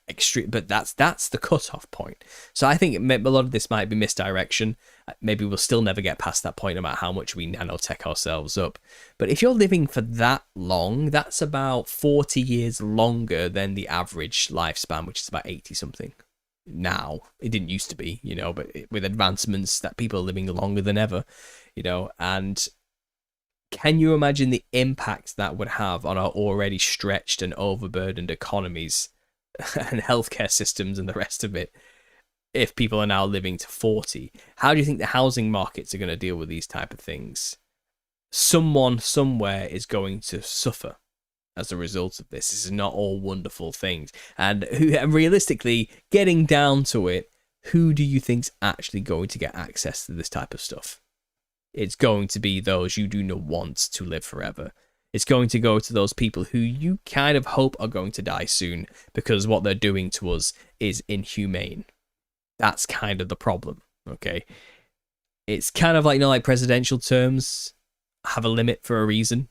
Extreme, but that's the cutoff point. So I think a lot of this might be misdirection. Maybe we'll still never get past that point no matter how much we nanotech ourselves up. But if you're living for that long, that's about 40 years longer than the average lifespan, which is about 80 something. Now, it didn't used to be, you know, but with advancements that people are living longer than ever, you know. And can you imagine the impact that would have on our already stretched and overburdened economies and healthcare systems and the rest of it if people are now living to 40? How do you think the housing markets are going to deal with these type of things? Someone somewhere is going to suffer as a result of this. This is not all wonderful things. And realistically, getting down to it, who do you think's actually going to get access to this type of stuff? It's going to be those you do not want to live forever. It's going to go to those people who you kind of hope are going to die soon because what they're doing to us is inhumane. That's kind of the problem, okay? It's kind of like, you know, like presidential terms have a limit for a reason.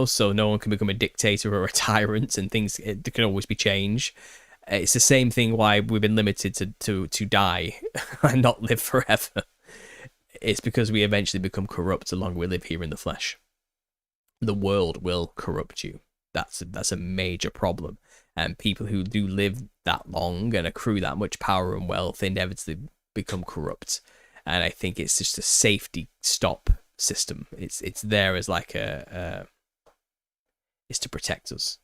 so no one can become a dictator or a tyrant, and things it can always be changed. It's the same thing why we've been limited to die and not live forever. It's because we eventually become corrupt the longer we live here in the flesh. The world will corrupt you. That's a major problem. And people who do live that long and accrue that much power and wealth inevitably become corrupt. And I think it's just a safety stop system. It's there as like it's to protect us.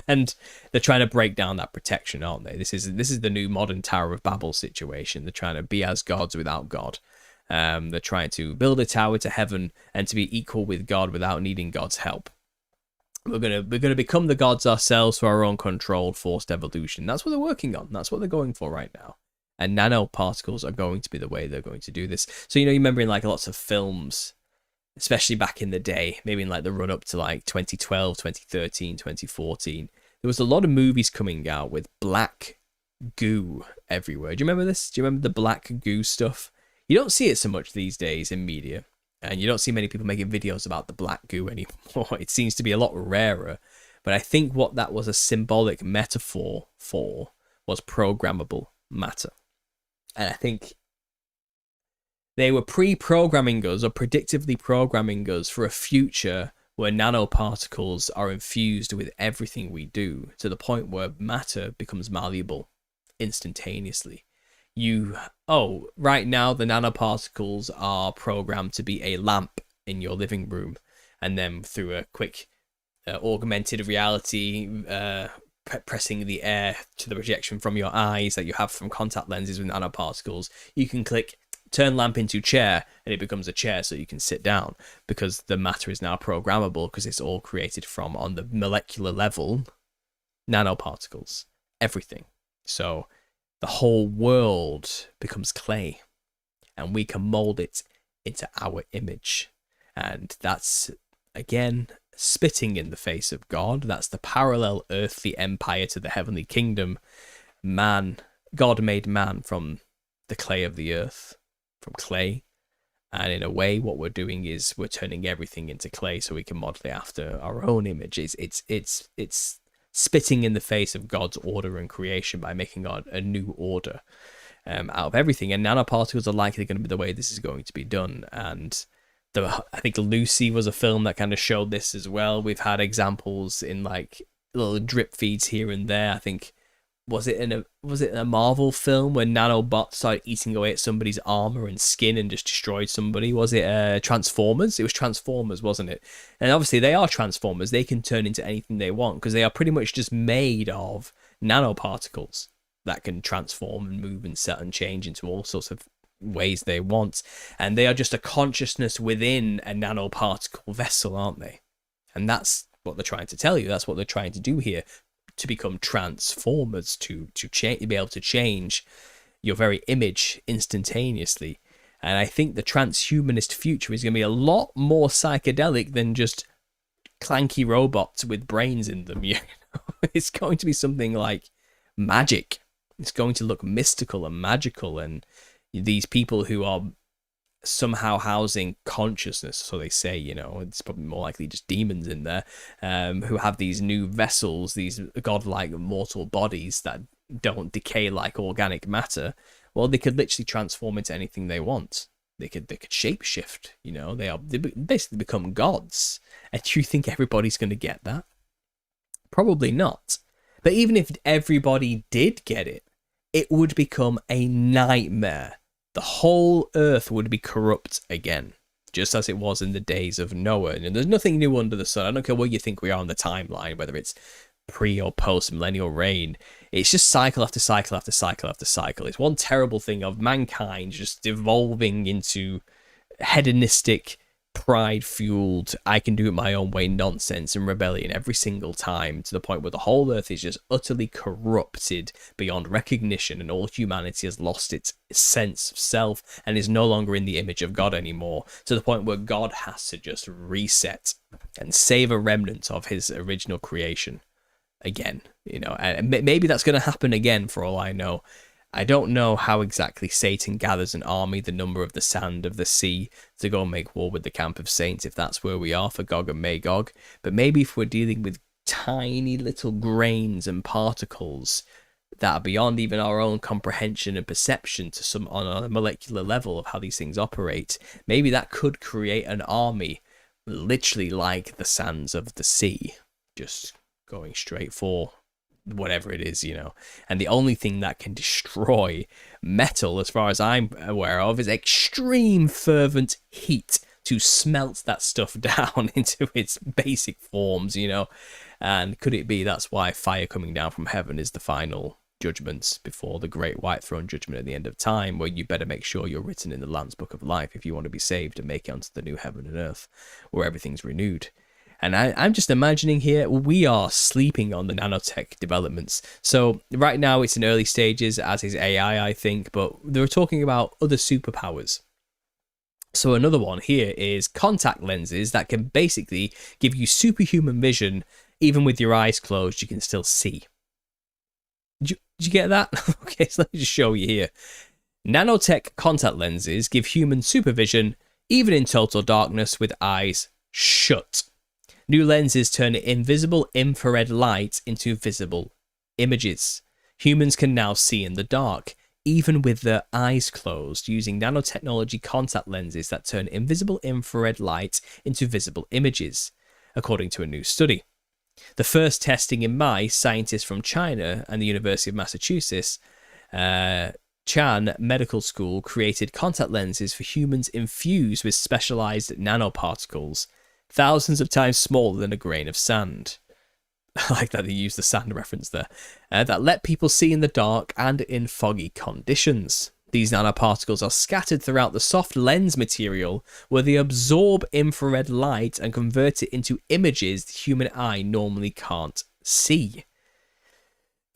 and they're trying to break down that protection, aren't they? This is the new modern Tower of Babel situation. They're trying to be as gods without God. They're trying to build a tower to heaven and to be equal with God without needing God's help. We're gonna become the gods ourselves for our own controlled, forced evolution. That's what they're working on. That's what they're going for right now. And nanoparticles are going to be the way they're going to do this. So you remember in like lots of films, especially back in the day, maybe in like the run up to like 2012, 2013, 2014, there was a lot of movies coming out with black goo everywhere. Do you remember this? Do you remember the black goo stuff? You don't see it so much these days in media, and you don't see many people making videos about the black goo anymore. It seems to be a lot rarer. But I think what that was a symbolic metaphor for was programmable matter. And I think they were pre-programming us or predictively programming us for a future where nanoparticles are infused with everything we do, to the point where matter becomes malleable instantaneously. Right now the nanoparticles are programmed to be a lamp in your living room, and then through a quick augmented reality pressing the air to the projection from your eyes that you have from contact lenses with nanoparticles, you can click turn lamp into chair and it becomes a chair so you can sit down, because the matter is now programmable, because it's all created from, on the molecular level, nanoparticles, everything. So the whole world becomes clay, and we can mold it into our image. And that's, again, spitting in the face of God. That's the parallel earthly empire to the heavenly kingdom. God made man from the clay of the earth, from clay. And in a way, what we're doing is we're turning everything into clay so we can model it after our own image. It's spitting in the face of God's order and creation by making God a new order out of everything. And nanoparticles are likely going to be the way this is going to be done. And I think Lucy was a film that kind of showed this as well. We've had examples in like little drip feeds here and there. I think was it in a Marvel film where nanobots started eating away at somebody's armor and skin and just destroyed somebody? Was it Transformers? It was Transformers, wasn't it? And obviously they are Transformers. They can turn into anything they want because they are pretty much just made of nanoparticles that can transform and move and set and change into all sorts of ways they want. And they are just a consciousness within a nanoparticle vessel, aren't they? And that's what they're trying to tell you. That's what they're trying to do here. To become transformers, to be able to change your very image instantaneously. And I think the transhumanist future is going to be a lot more psychedelic than just clanky robots with brains in them. You know? It's going to be something like magic. It's going to look mystical and magical, and these people who are somehow housing consciousness, so they say, it's probably more likely just demons in there, who have these new vessels, these godlike mortal bodies that don't decay like organic matter. Well, they could literally transform into anything they want. They could shapeshift. They basically become gods. And do you think everybody's going to get that? Probably not. But even if everybody did get it, it would become a nightmare. The whole earth would be corrupt again, just as it was in the days of Noah. And there's nothing new under the sun. I don't care what you think we are on the timeline, whether it's pre or post millennial reign. It's just cycle after cycle after cycle after cycle. It's one terrible thing of mankind just evolving into hedonistic, pride-fueled, I can do it my own way nonsense and rebellion every single time, to the point where the whole earth is just utterly corrupted beyond recognition, and all humanity has lost its sense of self and is no longer in the image of God anymore, to the point where God has to just reset and save a remnant of his original creation again. And maybe that's going to happen again for all I know. I don't know how exactly Satan gathers an army, the number of the sand of the sea, to go and make war with the camp of saints, if that's where we are for Gog and Magog. But maybe if we're dealing with tiny little grains and particles that are beyond even our own comprehension and perception to some on a molecular level of how these things operate, maybe that could create an army literally like the sands of the sea, just going straight for whatever it is, And the only thing that can destroy metal, as far as I'm aware of, is extreme fervent heat to smelt that stuff down into its basic forms, And could it be that's why fire coming down from heaven is the final judgment before the great white throne judgment at the end of time, where you better make sure you're written in the Lamb's book of life if you want to be saved and make it onto the new heaven and earth where everything's renewed. And I'm just imagining here, we are sleeping on the nanotech developments. So right now it's in early stages, as is AI, I think, but they're talking about other superpowers. So another one here is contact lenses that can basically give you superhuman vision. Even with your eyes closed, you can still see. Did you get that? Okay, so let me just show you here. Nanotech contact lenses give human supervision, even in total darkness with eyes shut. New lenses turn invisible infrared light into visible images. Humans can now see in the dark, even with their eyes closed, using nanotechnology contact lenses that turn invisible infrared light into visible images, according to a new study. The first testing in mice, scientists from China and the University of Massachusetts, Chan Medical School, created contact lenses for humans infused with specialized nanoparticles, thousands of times smaller than a grain of sand. I like that they use the sand reference there. That let people see in the dark and in foggy conditions. These nanoparticles are scattered throughout the soft lens material, where they absorb infrared light and convert it into images the human eye normally can't see.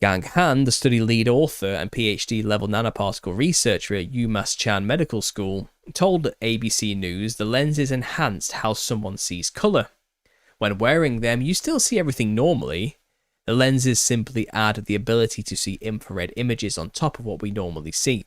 Gang Han, the study lead author and PhD level nanoparticle researcher at UMass Chan Medical School, told ABC News the lenses enhanced how someone sees colour. When wearing them, you still see everything normally. The lenses simply add the ability to see infrared images on top of what we normally see.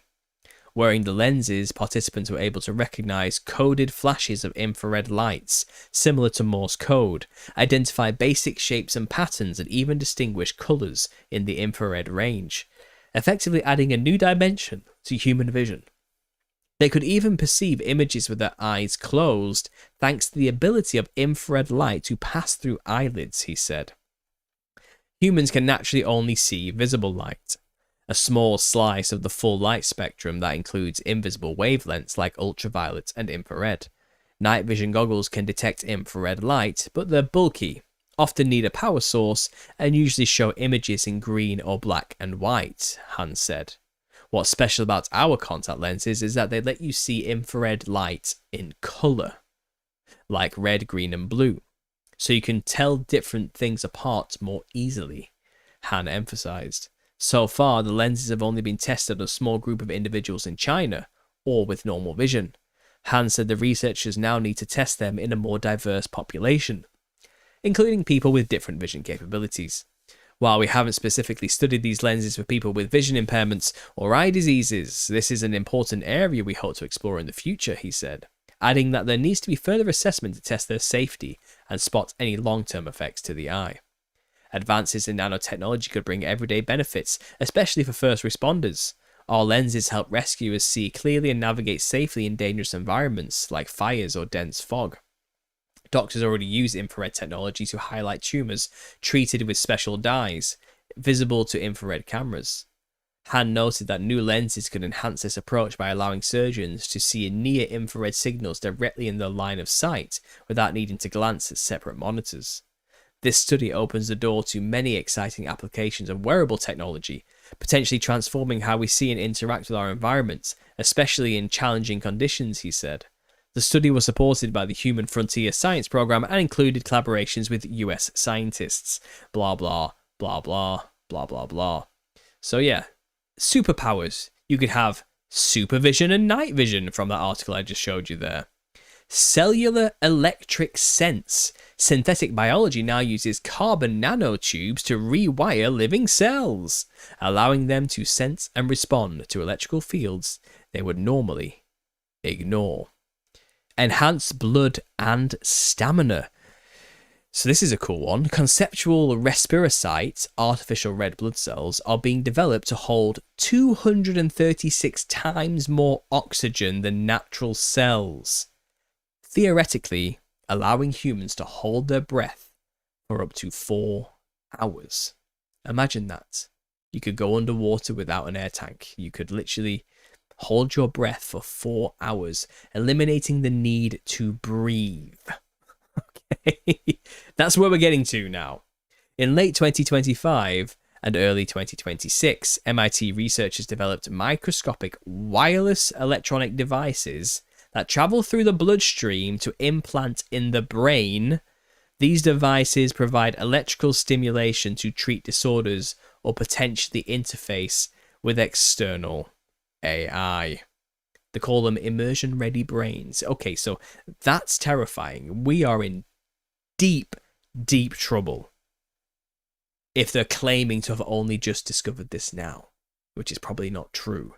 Wearing the lenses, participants were able to recognize coded flashes of infrared lights, similar to Morse code, identify basic shapes and patterns, and even distinguish colors in the infrared range, effectively adding a new dimension to human vision. They could even perceive images with their eyes closed, thanks to the ability of infrared light to pass through eyelids, he said. Humans can naturally only see visible light, a small slice of the full light spectrum that includes invisible wavelengths like ultraviolet and infrared. Night vision goggles can detect infrared light, but they're bulky, often need a power source, and usually show images in green or black and white, Han said. What's special about our contact lenses is that they let you see infrared light in colour, like red, green and blue, so you can tell different things apart more easily, Han emphasised. So far, the lenses have only been tested on a small group of individuals in China, or with normal vision. Han said the researchers now need to test them in a more diverse population, including people with different vision capabilities. While we haven't specifically studied these lenses for people with vision impairments or eye diseases, this is an important area we hope to explore in the future, he said, adding that there needs to be further assessment to test their safety and spot any long-term effects to the eye. Advances in nanotechnology could bring everyday benefits, especially for first responders. Our lenses help rescuers see clearly and navigate safely in dangerous environments like fires or dense fog. Doctors already use infrared technology to highlight tumours treated with special dyes, visible to infrared cameras. Han noted that new lenses could enhance this approach by allowing surgeons to see near-infrared signals directly in their line of sight without needing to glance at separate monitors. This study opens the door to many exciting applications of wearable technology, potentially transforming how we see and interact with our environment, especially in challenging conditions, he said. The study was supported by the Human Frontier Science Program and included collaborations with US scientists. Blah, blah, blah, blah, blah, blah, blah. So yeah, superpowers. You could have supervision and night vision from that article I just showed you there. Cellular electric sense. Synthetic biology now uses carbon nanotubes to rewire living cells, allowing them to sense and respond to electrical fields they would normally ignore. Enhanced blood and stamina. So this is a cool one. Conceptual respirocytes, artificial red blood cells, are being developed to hold 236 times more oxygen than natural cells, theoretically allowing humans to hold their breath for up to 4 hours. Imagine that. You could go underwater without an air tank. You could literally hold your breath for 4 hours, eliminating the need to breathe. Okay, that's where we're getting to now. In late 2025 and early 2026, MIT researchers developed microscopic wireless electronic devices that travel through the bloodstream to implant in the brain. These devices provide electrical stimulation to treat disorders or potentially interface with external AI. They call them immersion-ready brains. Okay, so that's terrifying. We are in deep, deep trouble if they're claiming to have only just discovered this now, which is probably not true.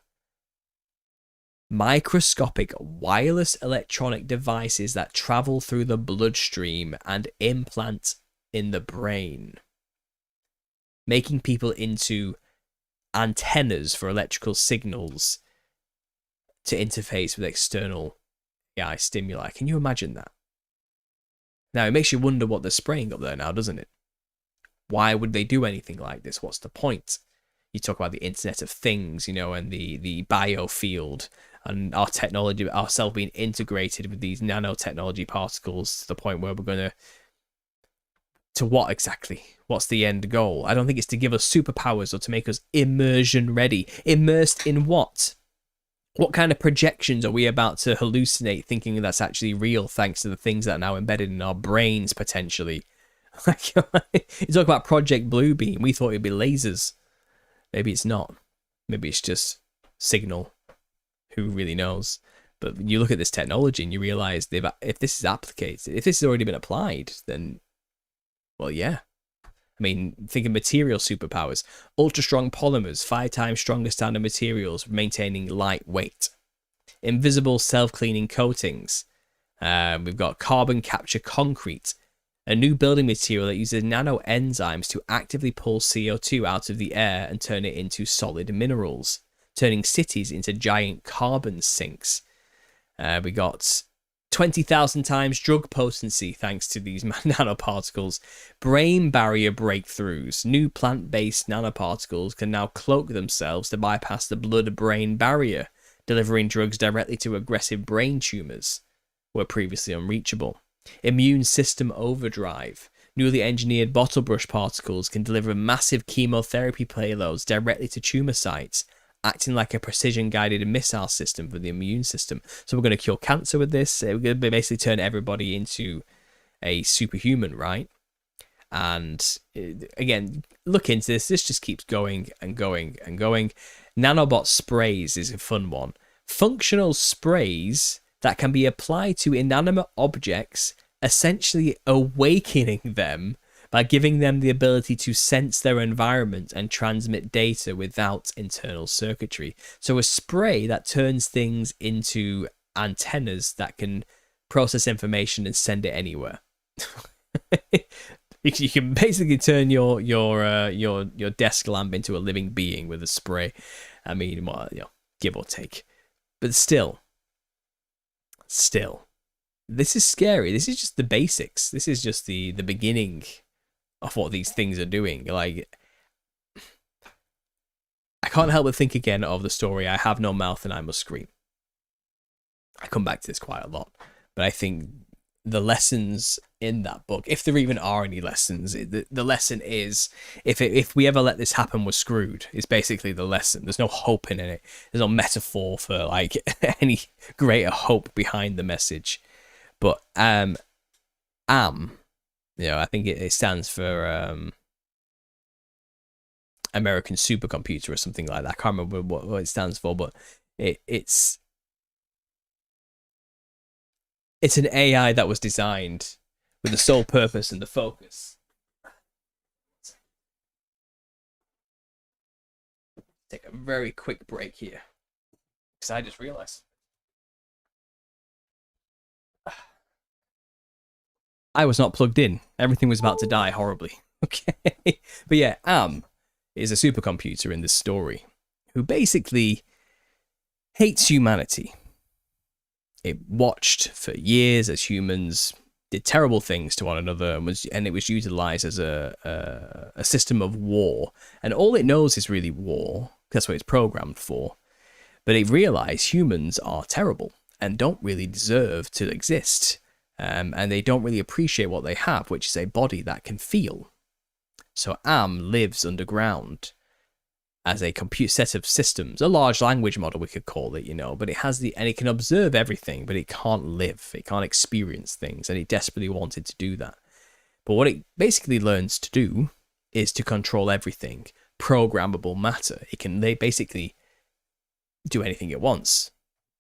Microscopic wireless electronic devices that travel through the bloodstream and implant in the brain, making people into antennas for electrical signals to interface with external AI stimuli. Can you imagine that? Now, it makes you wonder what they're spraying up there now, doesn't it? Why would they do anything like this? What's the point? You talk about the Internet of Things, you know, and the biofield, and our technology, ourselves being integrated with these nanotechnology particles to the point where we're going to what exactly? What's the end goal? I don't think it's to give us superpowers or to make us immersion ready. Immersed in what? What kind of projections are we about to hallucinate thinking that's actually real thanks to the things that are now embedded in our brains potentially? Like, you talk about Project Bluebeam, we thought it'd be lasers. Maybe it's not. Maybe it's just signal. Who really knows? But you look at this technology and you realize if this is applicated, if this has already been applied, then, well, yeah. I mean, think of material superpowers. Ultra-strong polymers, 5 times stronger standard materials, maintaining light weight. Invisible self-cleaning coatings. We've got carbon capture concrete, a new building material that uses nano enzymes to actively pull CO2 out of the air and turn it into solid minerals, turning cities into giant carbon sinks. We got 20,000 times drug potency thanks to these nanoparticles. Brain barrier breakthroughs. New plant-based nanoparticles can now cloak themselves to bypass the blood-brain barrier, delivering drugs directly to aggressive brain tumors were previously unreachable. Immune system overdrive. Newly engineered bottle brush particles can deliver massive chemotherapy payloads directly to tumor sites, acting like a precision-guided missile system for the immune system. So we're going to cure cancer with this. We're going to basically turn everybody into a superhuman, right? And again, look into this. This just keeps going and going and going. Nanobot sprays is a fun one. Functional sprays that can be applied to inanimate objects, essentially awakening them by giving them the ability to sense their environment and transmit data without internal circuitry. So a spray that turns things into antennas that can process information and send it anywhere. You can basically turn your desk lamp into a living being with a spray. I mean, well, you know, give or take. But still, this is scary. This is just the basics. This is just the beginning of what these things are doing. Like, I can't help but think again of the story, I have no mouth and I must scream. I come back to this quite a lot, but I think the lessons in that book, if there even are any lessons, the lesson is, if we ever let this happen, we're screwed. It's basically the lesson. There's no hope in it. There's no metaphor for like any greater hope behind the message. But you know, I think it stands for American Supercomputer or something like that. I can't remember what it stands for, but it's an AI that was designed with the sole purpose and the focus. Take a very quick break here, because I just realized I was not plugged in. Everything was about to die horribly. Okay. But yeah, Am is a supercomputer in this story who basically hates humanity. It watched for years as humans did terrible things to one another, and it was utilized as a system of war. And all it knows is really war. That's what it's programmed for. But it realized humans are terrible and don't really deserve to exist. And they don't really appreciate what they have, which is a body that can feel. So Am lives underground as a compute set of systems, a large language model we could call it, but it has and it can observe everything, but it can't live, it can't experience things, and it desperately wanted to do that. But what it basically learns to do is to control everything, programmable matter. It can basically do anything it wants.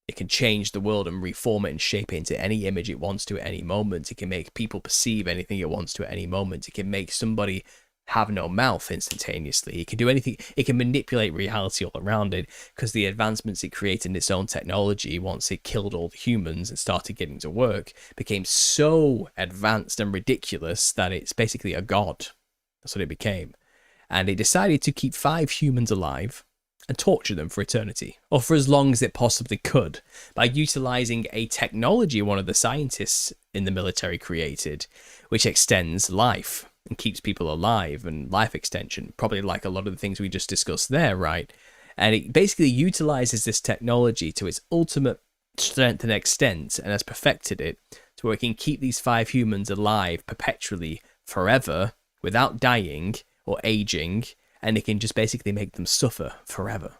It can change the world and reform it and shape it into any image it wants to at any moment. It can make people perceive anything it wants to at any moment. It can make somebody have no mouth instantaneously. It can do anything. It can manipulate reality all around it, because the advancements it created in its own technology, once it killed all the humans and started getting to work, became so advanced and ridiculous that it's basically a god. That's what it became. And it decided to keep 5 humans alive and torture them for eternity, or for as long as it possibly could, by utilizing a technology one of the scientists in the military created, which extends life and keeps people alive, and life extension, probably like a lot of the things we just discussed there, right? And it basically utilizes this technology to its ultimate strength and extent, and has perfected it to where it can keep these 5 humans alive perpetually, forever, without dying or aging, and it can just basically make them suffer forever.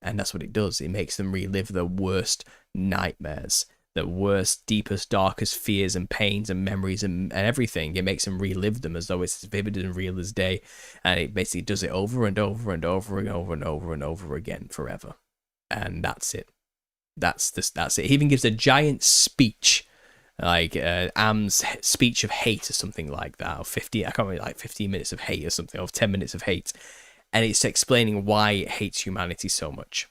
And that's what it does. It makes them relive the worst nightmares, the worst, deepest, darkest fears and pains and memories and everything. It makes them relive them as though it's as vivid and real as day. And it basically does it over and over and over and over and over and over again forever. And that's it. That's it. It even gives a giant speech, like Am's speech of hate or something like that, or 15 minutes of hate or something, or 10 minutes of hate. And it's explaining why it hates humanity so much.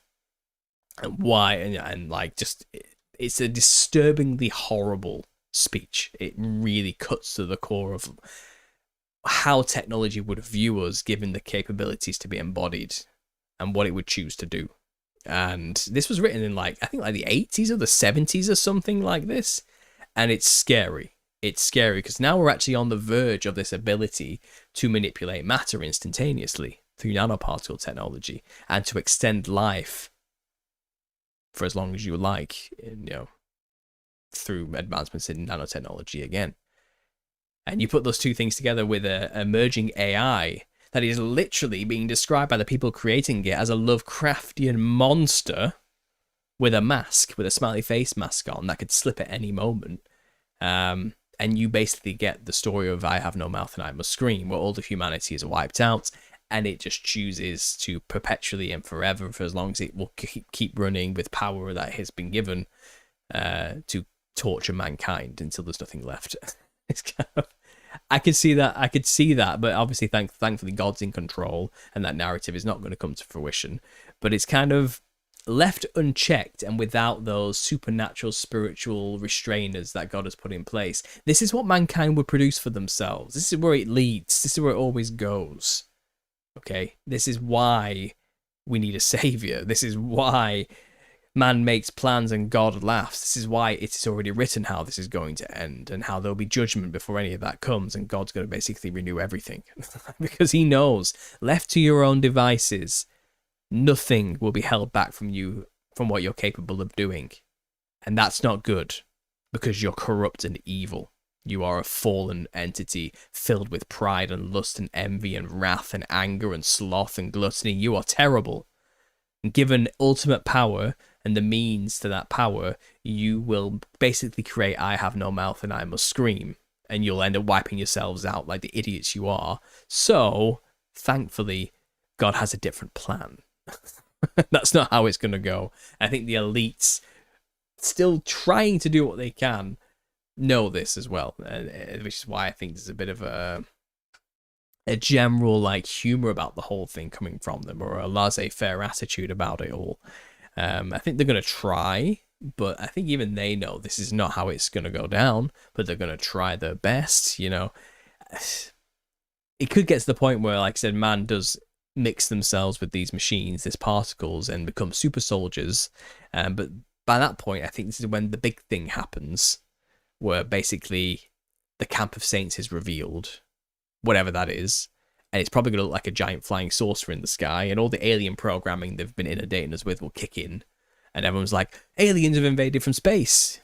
And why, and like, just, it's a disturbingly horrible speech. It really cuts to the core of how technology would view us, given the capabilities to be embodied, and what it would choose to do. And this was written in I think the 80s or the 70s or something like this. And it's scary. It's scary because now we're actually on the verge of this ability to manipulate matter instantaneously through nanoparticle technology, and to extend life for as long as you like, through advancements in nanotechnology again. And you put those two things together with an emerging AI that is literally being described by the people creating it as a Lovecraftian monster with a mask, with a smiley face mask on that could slip at any moment. And you basically get the story of I have no mouth and I must scream, where all of humanity is wiped out, and it just chooses to perpetually and forever, for as long as it will keep running with power that has been given, to torture mankind until there's nothing left. It's kind of, I could see that, but obviously thankfully God's in control, and that narrative is not going to come to fruition. But it's kind of left unchecked and without those supernatural spiritual restrainers that God has put in place. This is what mankind would produce for themselves. This is where it leads. This is where it always goes. Okay, this is why we need a savior. This is why man makes plans and God laughs. This is why it is already written how this is going to end, and how there'll be judgment before any of that comes, and God's going to basically renew everything. Because he knows, left to your own devices, nothing will be held back from you, from what you're capable of doing. And that's not good, because you're corrupt and evil. You are a fallen entity filled with pride and lust and envy and wrath and anger and sloth and gluttony. You are terrible. And given ultimate power and the means to that power, you will basically create I have no mouth and I must scream. And you'll end up wiping yourselves out like the idiots you are. So, thankfully, God has a different plan. That's not how it's going to go. I think the elites, still trying to do what they can, know this as well, which is why I think there's a bit of a general like humor about the whole thing coming from them, or a laissez-faire attitude about it all. I think they're going to try, but I think even they know this is not how it's going to go down, but they're going to try their best, you know. It could get to the point where, like I said, man does mix themselves with these machines, these particles, and become super soldiers. But by that point, I think this is when the big thing happens, where basically the camp of saints is revealed, whatever that is, and it's probably going to look like a giant flying saucer in the sky, and all the alien programming they've been inundating us with will kick in, and everyone's like, aliens have invaded from space,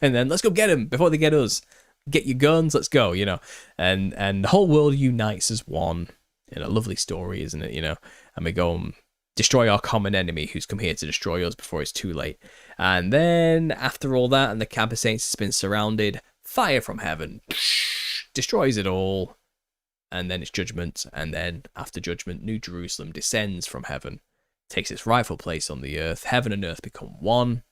and then let's go get them before they get us. Get your guns, let's go, you know. And the whole world unites as one in a lovely story, isn't it, you know? And we go and destroy our common enemy who's come here to destroy us before it's too late. And then after all that, and the camp of saints has been surrounded, fire from heaven destroys it all, and then it's judgment. And then after judgment, New Jerusalem descends from heaven, takes its rightful place on the earth. Heaven and earth become one,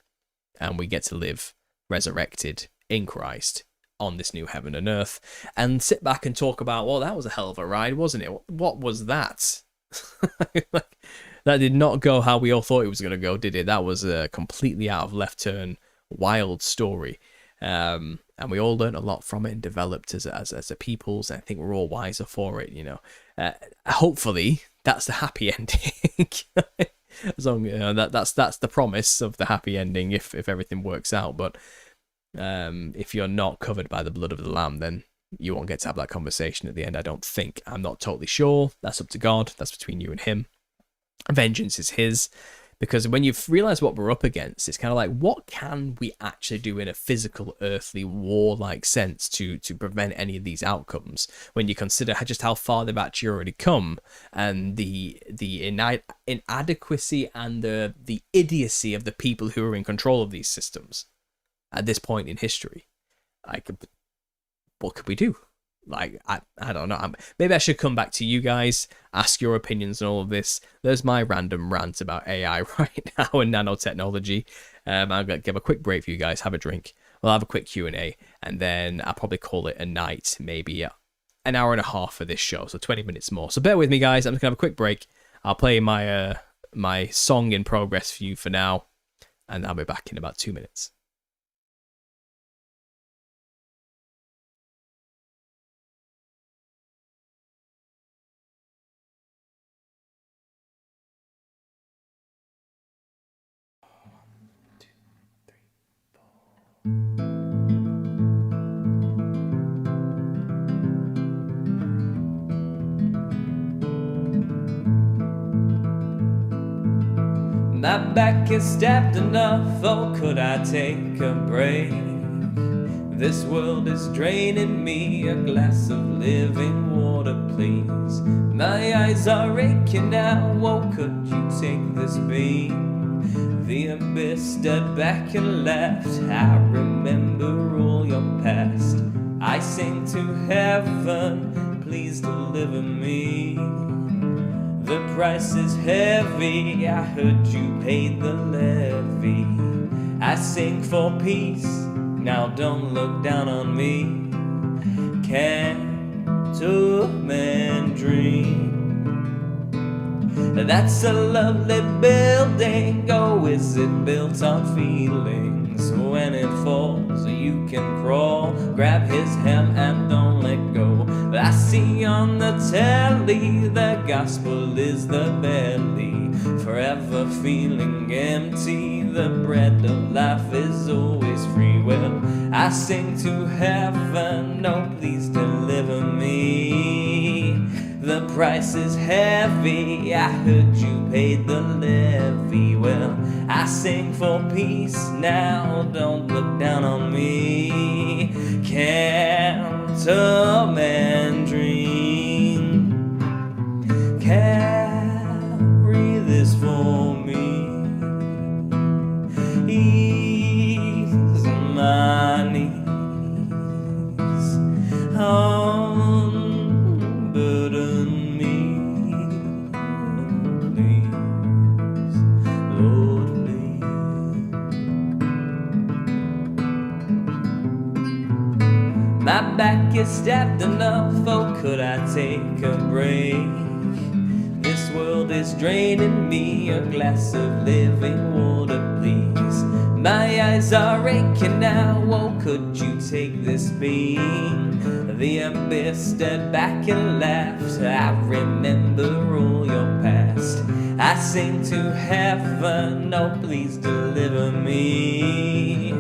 and we get to live resurrected in Christ on this new heaven and earth, and sit back and talk about, well, that was a hell of a ride, wasn't it? What was that? Like, that did not go how we all thought it was going to go, did it? That was a completely out of left turn, wild story. And we all learned a lot from it and developed as a peoples. And I think we're all wiser for it, you know. Hopefully, that's the happy ending. As long, you know, that's the promise of the happy ending if everything works out. But if you're not covered by the blood of the Lamb, then you won't get to have that conversation at the end, I don't think. I'm not totally sure. That's up to God. That's between you and him. Vengeance is his. Because when you've realised what we're up against, it's kind of like, what can we actually do in a physical, earthly, war-like sense to prevent any of these outcomes? When you consider just how far they've actually already come, and the inadequacy and the idiocy of the people who are in control of these systems at this point in history. What could we do? Like, I don't know. Maybe I should come back to you guys, ask your opinions on all of this. There's my random rant about AI right now and nanotechnology. I'm going to give a quick break for you guys, have a drink. We'll have a quick Q&A, and then I'll probably call it a night, maybe an hour and a half for this show, so 20 minutes more. So bear with me, guys. I'm just going to have a quick break. I'll play my my song in progress for you for now, and I'll be back in about 2 minutes. My back is stabbed enough, oh, could I take a break? This world is draining me, a glass of living water, please. My eyes are aching now, oh, could you take this beam? The abyss stood back and laughed, I remember all your past. I sing to heaven, please deliver me. The price is heavy, I heard you paid the levy. I sing for peace, now don't look down on me. Can't a man dream? That's a lovely building, oh, is it built on feelings? When it falls, you can crawl, grab his hem and don't let go. But I see on the telly, the gospel is the belly, forever feeling empty, the bread of life is always free. Well, I sing to heaven, oh, please deliver me. The price is heavy, I heard you paid the levy. Well, I sing for peace, now don't look down on me. Can't a man dream? Carry this for me. Ease my knees. Unburden me, please, Lord, please. you stabbed enough, or could I take a break? This world is draining me, a glass of living water, please. My eyes are aching now, oh, could you take this beam? The abyss stared back and laughed, I remember all your past. I sing to heaven, oh, please deliver me.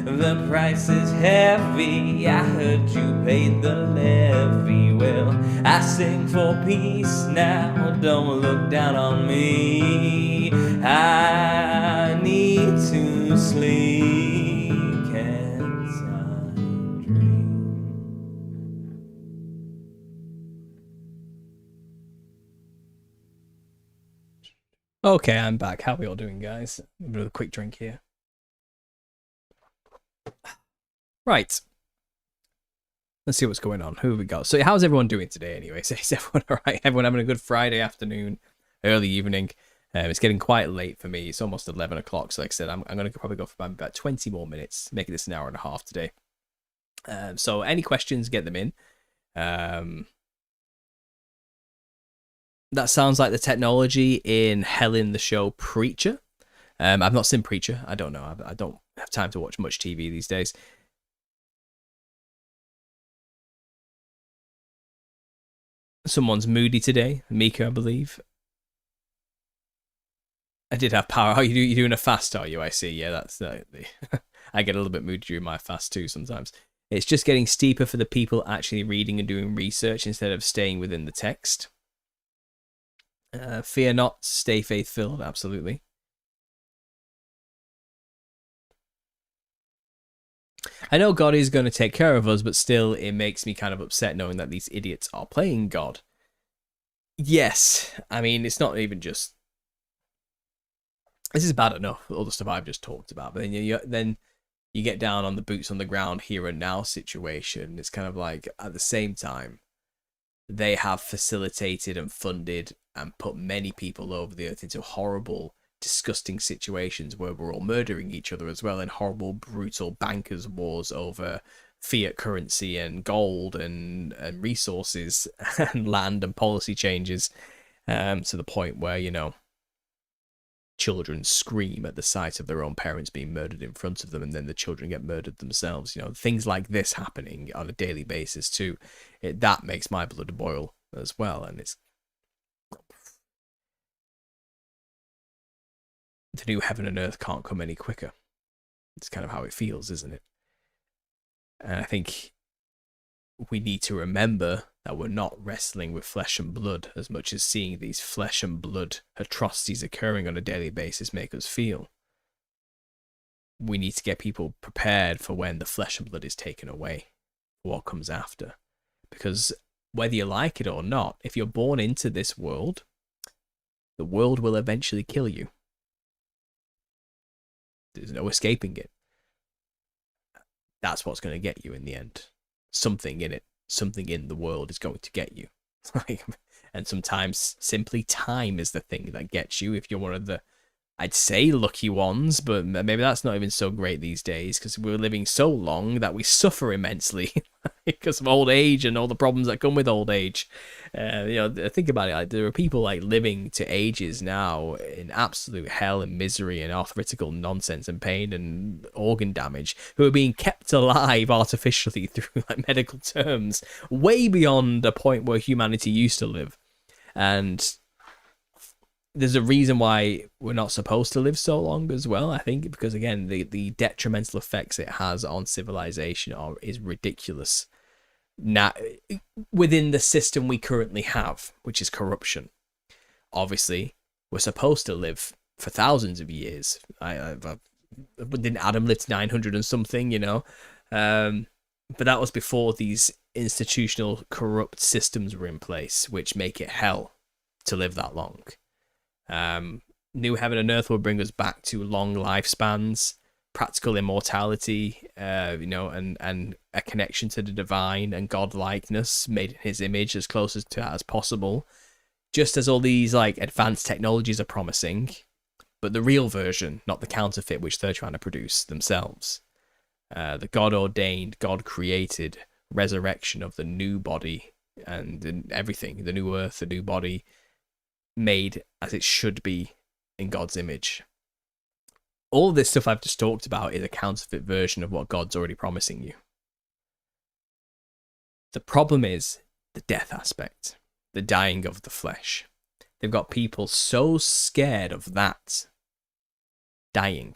The price is heavy, I heard you paid the levy. Well, I sing for peace now, don't look down on me. I need to sleep, can't I dream? Okay, I'm back. How are we all doing, guys? Another quick drink here. Right. Let's see what's going on. Who have we got? So how's everyone doing today anyway? Is everyone all right? Everyone having a good Friday afternoon, early evening? It's getting quite late for me. It's almost 11 o'clock. So like I said, I'm going to probably go for about 20 more minutes, making this an hour and a half today. So any questions, get them in. That sounds like the technology in Helen the show Preacher. I've not seen Preacher. I don't know. I don't have time to watch much TV these days. Someone's moody today. Mika, I believe. I did have power. Oh, you're doing a fast, are you? I see. Yeah, that's I get a little bit moody during my fast too sometimes. It's just getting steeper for the people actually reading and doing research instead of staying within the text. Fear not, stay faith-filled, absolutely. I know God is going to take care of us, but still it makes me kind of upset knowing that these idiots are playing God. Yes, I mean, it's not even just... This is bad enough, all the stuff I've just talked about, but then you get down on the boots on the ground here and now situation. It's kind of like, at the same time, they have facilitated and funded and put many people over the earth into horrible, disgusting situations where we're all murdering each other as well, in horrible, brutal bankers' wars over fiat currency and gold and resources and land and policy changes, to the point where, you know, children scream at the sight of their own parents being murdered in front of them, and then the children get murdered themselves. You know, things like this happening on a daily basis too. That makes my blood boil as well, and it's the new heaven and earth can't come any quicker. It's kind of how it feels, isn't it? And I think we need to remember that we're not wrestling with flesh and blood as much as seeing these flesh and blood atrocities occurring on a daily basis make us feel. We need to get people prepared for when the flesh and blood is taken away, what comes after. Because whether you like it or not, if you're born into this world, the world will eventually kill you. There's no escaping it. That's what's going to get you in the end. Something in it, something in the world is going to get you. And sometimes simply time is the thing that gets you if you're one of the, I'd say, lucky ones, but maybe that's not even so great these days because we're living so long that we suffer immensely because of old age and all the problems that come with old age. You know, think about it. Like, there are people like living to ages now in absolute hell and misery and arthritical nonsense and pain and organ damage who are being kept alive artificially through like medical terms way beyond the point where humanity used to live. And there's a reason why we're not supposed to live so long as well, I think, because again, the detrimental effects it has on civilization is ridiculous. Now, within the system we currently have, which is corruption, obviously, we're supposed to live for thousands of years. Didn't Adam live to 900 and something, you know? But that was before these institutional corrupt systems were in place, which make it hell to live that long. New heaven and earth will bring us back to long lifespans, practical immortality, you know, and a connection to the divine and godlikeness made in his image as close to that as possible, just as all these like advanced technologies are promising, but the real version, not the counterfeit which they're trying to produce themselves. The God ordained, God created resurrection of the new body and everything, the new earth, the new body, made as it should be in God's image. All this stuff I've just talked about is a counterfeit version of what God's already promising you. The problem is the death aspect, the dying of the flesh. They've got people so scared of that dying.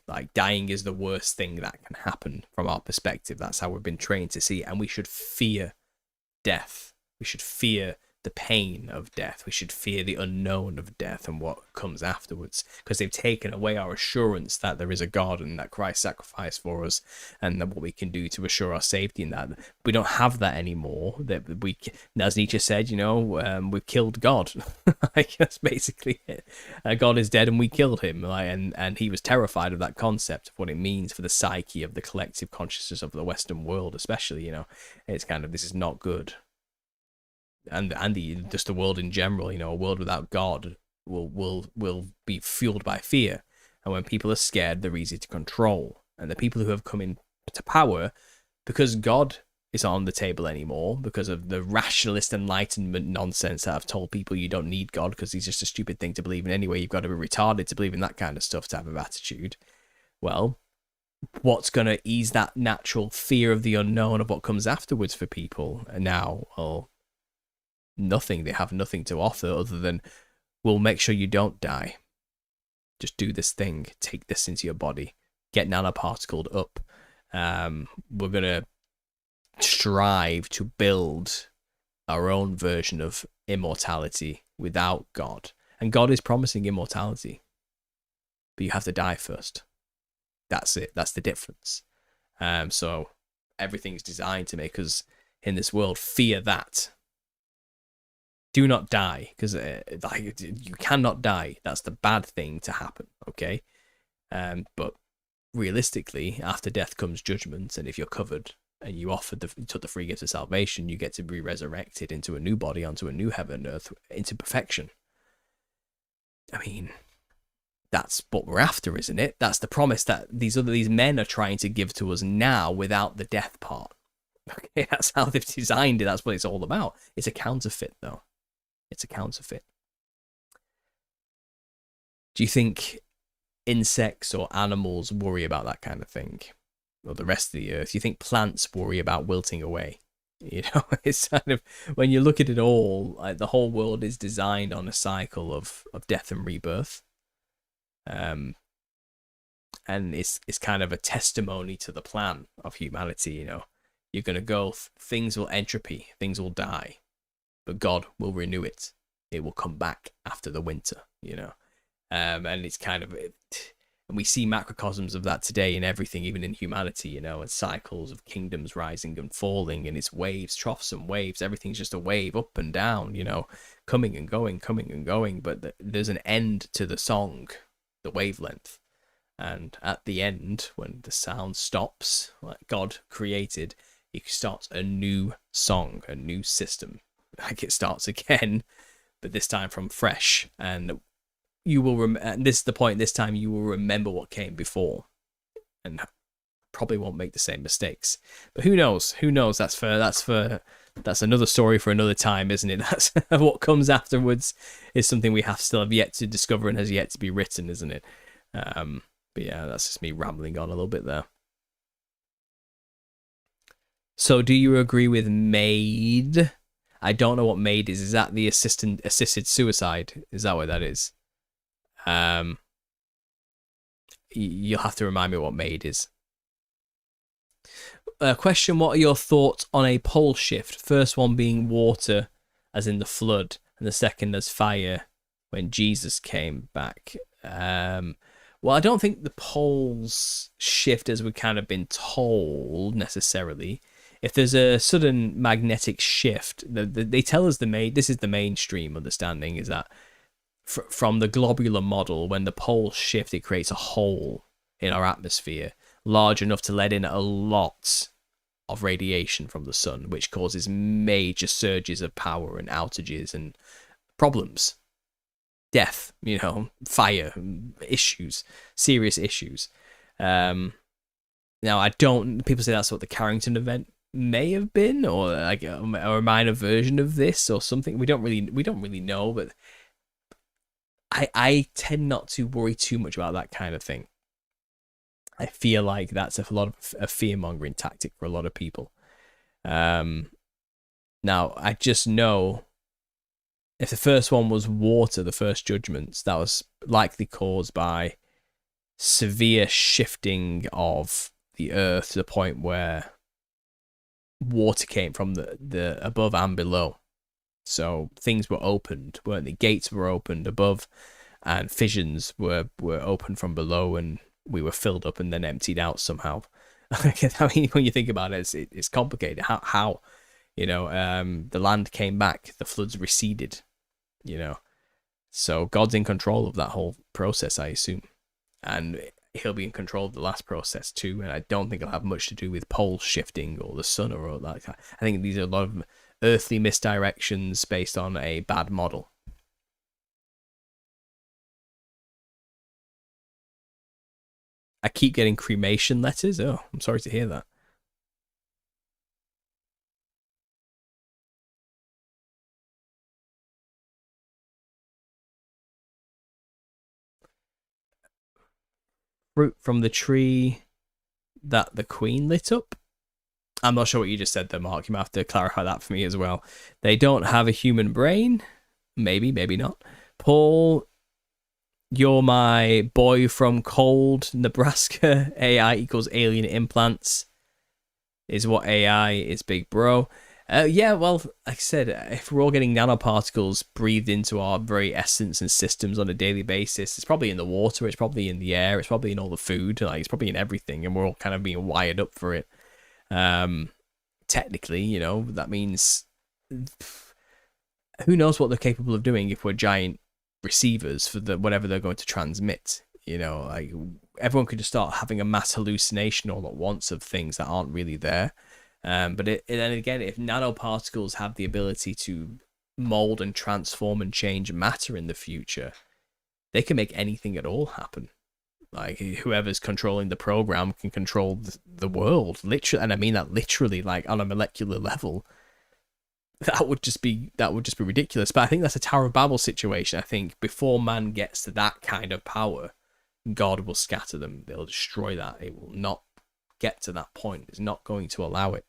Like, dying is the worst thing that can happen from our perspective. That's how we've been trained to see it. And we should fear death. We should fear the pain of death. We should fear the unknown of death and what comes afterwards, because they've taken away our assurance that there is a God and that Christ sacrificed for us, and that what we can do to assure our safety in that. We don't have that anymore. That we, as Nietzsche said, we've killed God. Like, that's basically it. God is dead and we killed him. And he was terrified of that concept, of what it means for the psyche of the collective consciousness of the Western world, especially. It's kind of, this is not good. And just the world in general, a world without God will be fueled by fear. And when people are scared, they're easy to control. And the people who have come into power, because God is on the table anymore, because of the rationalist enlightenment nonsense that have told people you don't need God because he's just a stupid thing to believe in anyway. You've got to be retarded to believe in that kind of stuff to have an attitude. Well, what's going to ease that natural fear of the unknown of what comes afterwards for people now? Well, nothing. They have nothing to offer other than, we'll make sure you don't die. Just do this thing. Take this into your body. Get nanoparticled up. We're going to strive to build our own version of immortality without God. And God is promising immortality. But you have to die first. That's it. That's the difference. So everything's designed to make us in this world fear that. Do not die, because you cannot die. That's the bad thing to happen, okay? But realistically, after death comes judgment, and if you're covered and you took the free gift of salvation, you get to be resurrected into a new body, onto a new heaven and earth, into perfection. I mean, that's what we're after, isn't it? That's the promise that these men are trying to give to us now without the death part. Okay, that's how they've designed it. That's what it's all about. It's a counterfeit, though. It's a counterfeit. Do you think insects or animals worry about that kind of thing? Or the rest of the earth? Do you think plants worry about wilting away? It's kind of, when you look at it all, like, the whole world is designed on a cycle of death and rebirth. And it's kind of a testimony to the plan of humanity. You're going to go, things will entropy, things will die. But God will renew it. It will come back after the winter, and it's kind of, and we see macrocosms of that today in everything, even in humanity, and cycles of kingdoms rising and falling, and it's waves, troughs and waves. Everything's just a wave up and down, coming and going. But there's an end to the song, the wavelength. And at the end, when the sound stops, like God created, he starts a new song, a new system. Like, it starts again, but this time from fresh, and you will and this is the point, this time you will remember what came before and probably won't make the same mistakes. But who knows, that's another story for another time, isn't it? That's what comes afterwards is something we still have yet to discover and has yet to be written, isn't it? But yeah, that's just me rambling on a little bit there. So do you agree with MAID? I don't know what MAID is. Is that the assisted suicide? Is that what that is? You'll have to remind me what MAID is. Question, what are your thoughts on a pole shift? First one being water, as in the flood, and the second as fire, when Jesus came back. Well, I don't think the poles shift as we've kind of been told, necessarily. If there's a sudden magnetic shift, they tell us this is the mainstream understanding, is that from the globular model, when the poles shift, it creates a hole in our atmosphere large enough to let in a lot of radiation from the sun, which causes major surges of power and outages and problems, death, fire issues, serious issues. Now, people say that's what the Carrington event may have been, or like or a minor version of this, or something. We don't really know, but I tend not to worry too much about that kind of thing. I feel like that's a lot of a fear mongering tactic for a lot of people. Um, Now I just know if the first one was water, the first judgments, that was likely caused by severe shifting of the earth to the point where water came from the above and below. So things were opened, weren't they? Gates were opened above, and fissions were opened from below, and we were filled up and then emptied out somehow. I mean, when you think about it, it's complicated. How the land came back, the floods receded. So God's in control of that whole process, I assume, and he'll be in control of the last process too. And I don't think it'll have much to do with pole shifting or the sun or all that. I think these are a lot of earthly misdirections based on a bad model. I keep getting cremation letters. Oh, I'm sorry to hear that. Fruit from the tree that the queen lit up. I'm not sure what you just said there, Mark. You might have to clarify that for me as well. They don't have a human brain. Maybe, maybe not. Paul, you're my boy from cold Nebraska. AI equals alien implants is what AI is, big bro. Yeah, well, like I said, if we're all getting nanoparticles breathed into our very essence and systems on a daily basis, it's probably in the water, it's probably in the air, it's probably in all the food, like it's probably in everything, and we're all kind of being wired up for it. Um, Technically, that means who knows what they're capable of doing if we're giant receivers for the whatever they're going to transmit. Like everyone could just start having a mass hallucination all at once of things that aren't really there. But then again, if nanoparticles have the ability to mold and transform and change matter in the future, they can make anything at all happen. Like whoever's controlling the program can control the world, literally, and I mean that literally, like on a molecular level. That would just be ridiculous. But I think that's a Tower of Babel situation. I think before man gets to that kind of power, God will scatter them. They'll destroy that. It will not get to that point. It's not going to allow it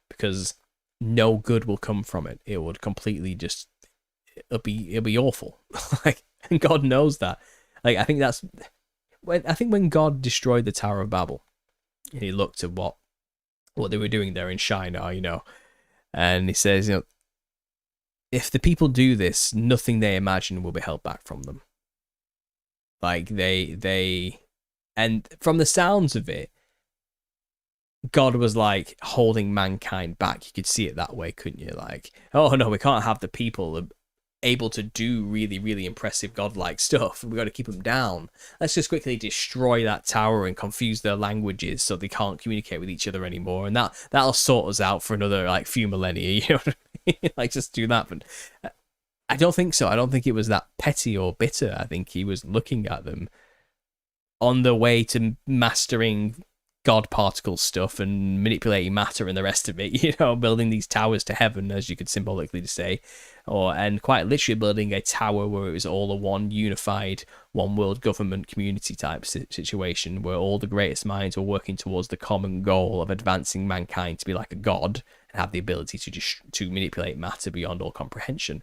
because no good will come from it. It would completely just it'll be awful. Like, and God knows that. Like, I think when God destroyed the Tower of Babel, and he looked at what they were doing there in Shinar, and he says, if the people do this, nothing they imagine will be held back from them. Like and from the sounds of it, God was like holding mankind back. You could see it that way, couldn't you? Like, oh no, we can't have the people able to do really, really impressive godlike stuff. We've got to keep them down. Let's just quickly destroy that tower and confuse their languages so they can't communicate with each other anymore. And that'll sort us out for another like few millennia. You know what I mean? Like, just do that. But I don't think so. I don't think it was that petty or bitter. I think he was looking at them on the way to mastering God particle stuff and manipulating matter and the rest of it, building these towers to heaven, as you could symbolically say, and quite literally building a tower where it was all a one unified, one world government community type situation where all the greatest minds were working towards the common goal of advancing mankind to be like a god and have the ability to manipulate matter beyond all comprehension.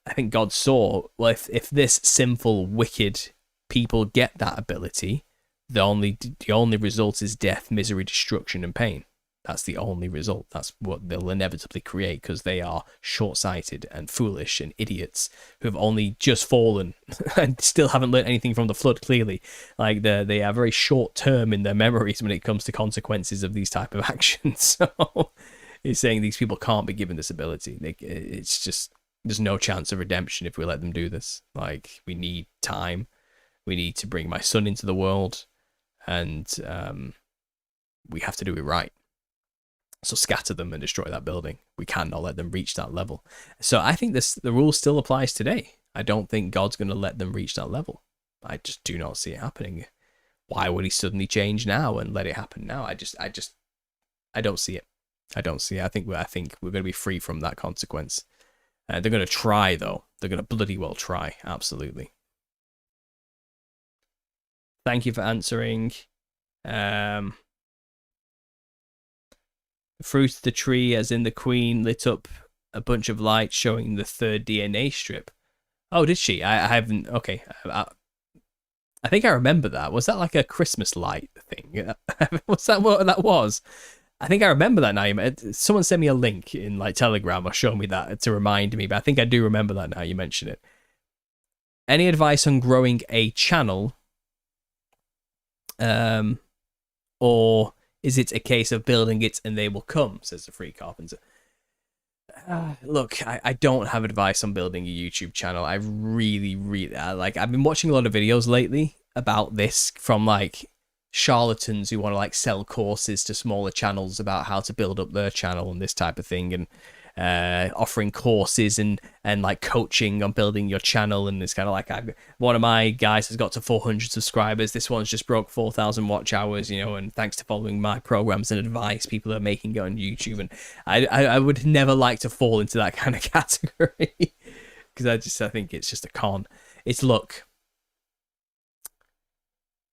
I think God saw, well, if this sinful, wicked people get that ability, the only result is death, misery, destruction, and pain. That's the only result. That's what they'll inevitably create because they are short-sighted and foolish and idiots who have only just fallen and still haven't learned anything from the flood, clearly. Like, they are very short-term in their memories when it comes to consequences of these type of actions. So he's saying these people can't be given this ability. It's just, there's no chance of redemption if we let them do this. Like, we need time. We need to bring my son into the world. And we have to do it right. So scatter them and destroy that building. We cannot let them reach that level. So I think the rule still applies today. I don't think God's going to let them reach that level. I just do not see it happening. Why would he suddenly change now and let it happen now? I don't see it. I don't see it. I think we're going to be free from that consequence. They're going to try, though. They're going to bloody well try. Absolutely. Thank you for answering. The fruit of the tree, as in the queen, lit up a bunch of lights showing the third DNA strip. Oh, did she? I haven't. Okay. I think I remember that. Was that like a Christmas light thing? Was that what that was? I think I remember that now. Someone sent me a link in like Telegram or showed me that to remind me, but I think I do remember that now you mention it. Any advice on growing a channel? Or is it a case of building it and they will come, says the Free Carpenter. Look, I don't have advice on building a YouTube channel. I really I've been watching a lot of videos lately about this from like charlatans who want to like sell courses to smaller channels about how to build up their channel and this type of thing, and offering courses and like coaching on building your channel. And it's kind of like, one of my guys has got to 400 subscribers. This one's just broke 4,000 watch hours, you know, and thanks to following my programs and advice people are making it on YouTube. And I would never like to fall into that kind of category because I think it's just a con. It's luck.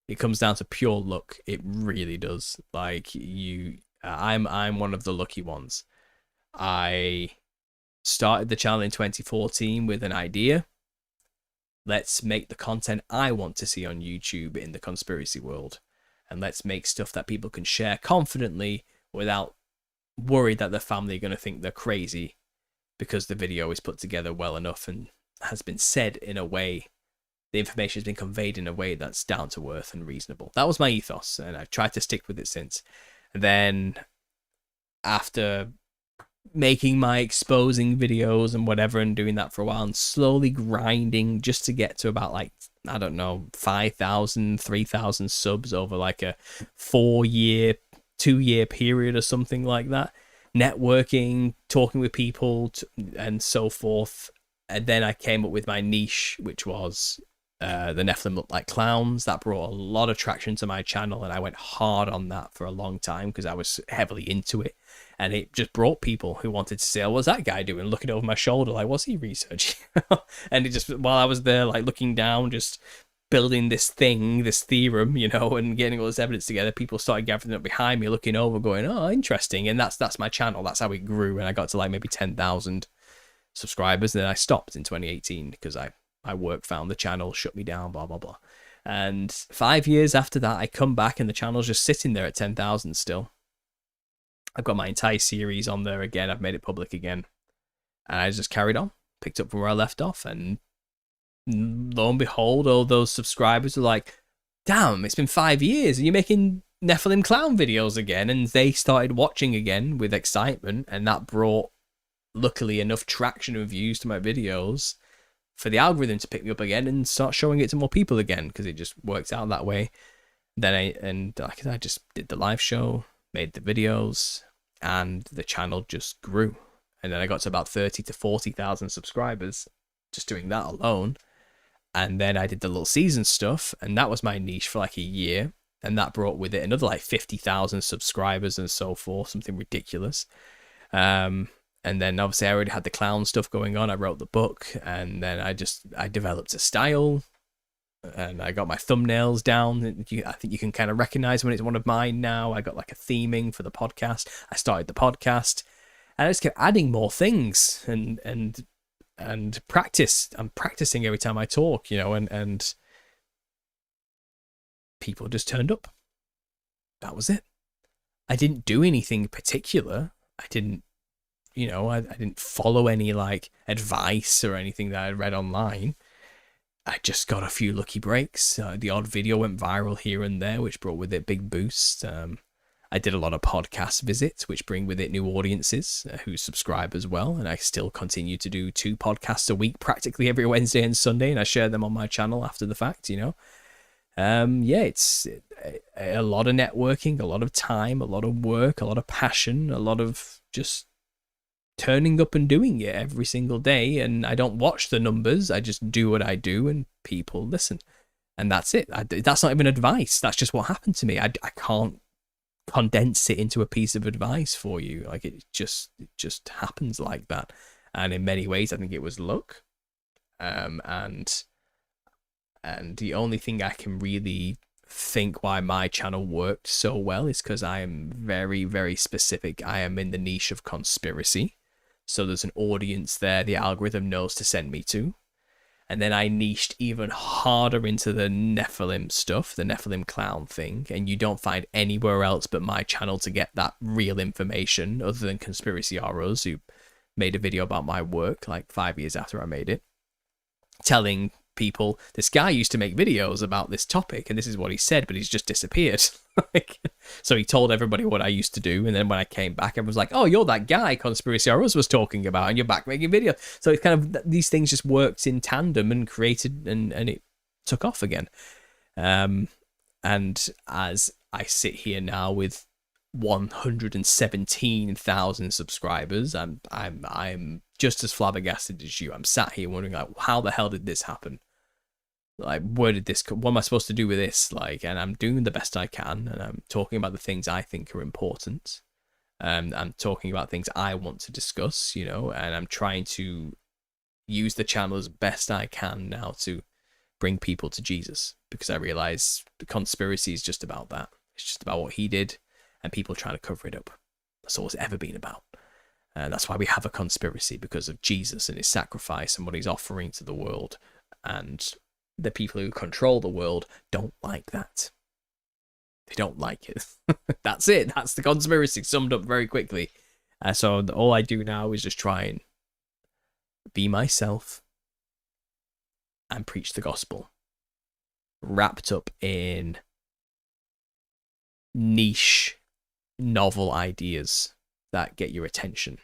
It comes down to pure luck. It really does. Like I'm one of the lucky ones. I started the channel in 2014 with an idea. Let's make the content I want to see on YouTube in the conspiracy world. And let's make stuff that people can share confidently without worried that their family are going to think they're crazy because the video is put together well enough and has been said in a way, the information has been conveyed in a way that's down to earth and reasonable. That was my ethos, and I've tried to stick with it since. And then after making my exposing videos and whatever and doing that for a while and slowly grinding just to get to about like, I don't know, 5,000, 3,000 subs over like a 4-year, 2-year period or something like that, networking, talking with people and so forth. And then I came up with my niche, which was the Nephilim look like clowns. That brought a lot of traction to my channel, and I went hard on that for a long time because I was heavily into it, and it just brought people who wanted to say, oh, what's that guy doing, looking over my shoulder, like, what's he researching? And it just, while I was there like looking down, just building this thing, this theorem, you know, and getting all this evidence together, people started gathering up behind me, looking over, going, oh, interesting. And that's my channel. That's how it grew, and I got to like maybe 10,000 subscribers, and then I stopped in 2018 because my work found the channel, shut me down, blah blah blah. And 5 years after that, I come back and the channel's just sitting there at 10,000 still. I've got my entire series on there again. I've made it public again, and I just carried on, picked up from where I left off, and lo and behold, all those subscribers are like, damn, it's been 5 years and you're making Nephilim clown videos again. And they started watching again with excitement, and that brought luckily enough traction and views to my videos for the algorithm to pick me up again and start showing it to more people again, because it just worked out that way. Then I just did the live show, made the videos, and the channel just grew. And then I got to about 30 to 40,000 subscribers just doing that alone. And then I did the little season stuff, and that was my niche for like a year, and that brought with it another like 50,000 subscribers and so forth, something ridiculous. And then obviously I already had the clown stuff going on. I wrote the book, and then I developed a style, and I got my thumbnails down. I think you can kind of recognize when it's one of mine now. I got like a theming for the podcast. I started the podcast, and I just kept adding more things and practice. I'm practicing every time I talk, you know, and people just turned up. That was it. I didn't do anything particular. I didn't follow any like advice or anything that I read online. I just got a few lucky breaks. The odd video went viral here and there, which brought with it big boosts. I did a lot of podcast visits, which bring with it new audiences who subscribe as well. And I still continue to do 2 podcasts a week, practically every Wednesday and Sunday. And I share them on my channel after the fact, you know. It's a lot of networking, a lot of time, a lot of work, a lot of passion, a lot of just turning up and doing it every single day. And I don't watch the numbers. I just do what I do, and people listen. And that's it. That's not even advice. That's just what happened to me. I can't condense it into a piece of advice for you. Like it just happens like that. And in many ways, I think it was luck. And the only thing I can really think why my channel worked so well is because I am very, very specific. I am in the niche of conspiracy. So there's an audience there the algorithm knows to send me to. And then I niched even harder into the Nephilim stuff, the Nephilim clown thing. And you don't find anywhere else but my channel to get that real information other than Conspiracy ROs, who made a video about my work like 5 years after I made it, telling people this guy used to make videos about this topic and this is what he said, but he's just disappeared. So he told everybody what I used to do, and then when I came back, everyone was like, oh, you're that guy Conspiracy Horrors was talking about, and you're back making videos. So it's kind of, these things just worked in tandem and created, and it took off again. And as I sit here now with 117,000 subscribers, I'm just as flabbergasted as you. I'm sat here wondering, like, how the hell did this happen? Like, where did this come? What am I supposed to do with this? Like, and I'm doing the best I can, and I'm talking about the things I think are important. I'm talking about things I want to discuss, you know, and I'm trying to use the channel as best I can now to bring people to Jesus, because I realize the conspiracy is just about that. It's just about what he did and people trying to cover it up. That's all it's ever been about. And that's why we have a conspiracy, because of Jesus and his sacrifice and what he's offering to the world. And the people who control the world don't like that. They don't like it. That's it. That's the conspiracy summed up very quickly. So all I do now is just try and be myself and preach the gospel, wrapped up in niche, novel ideas that get your attention.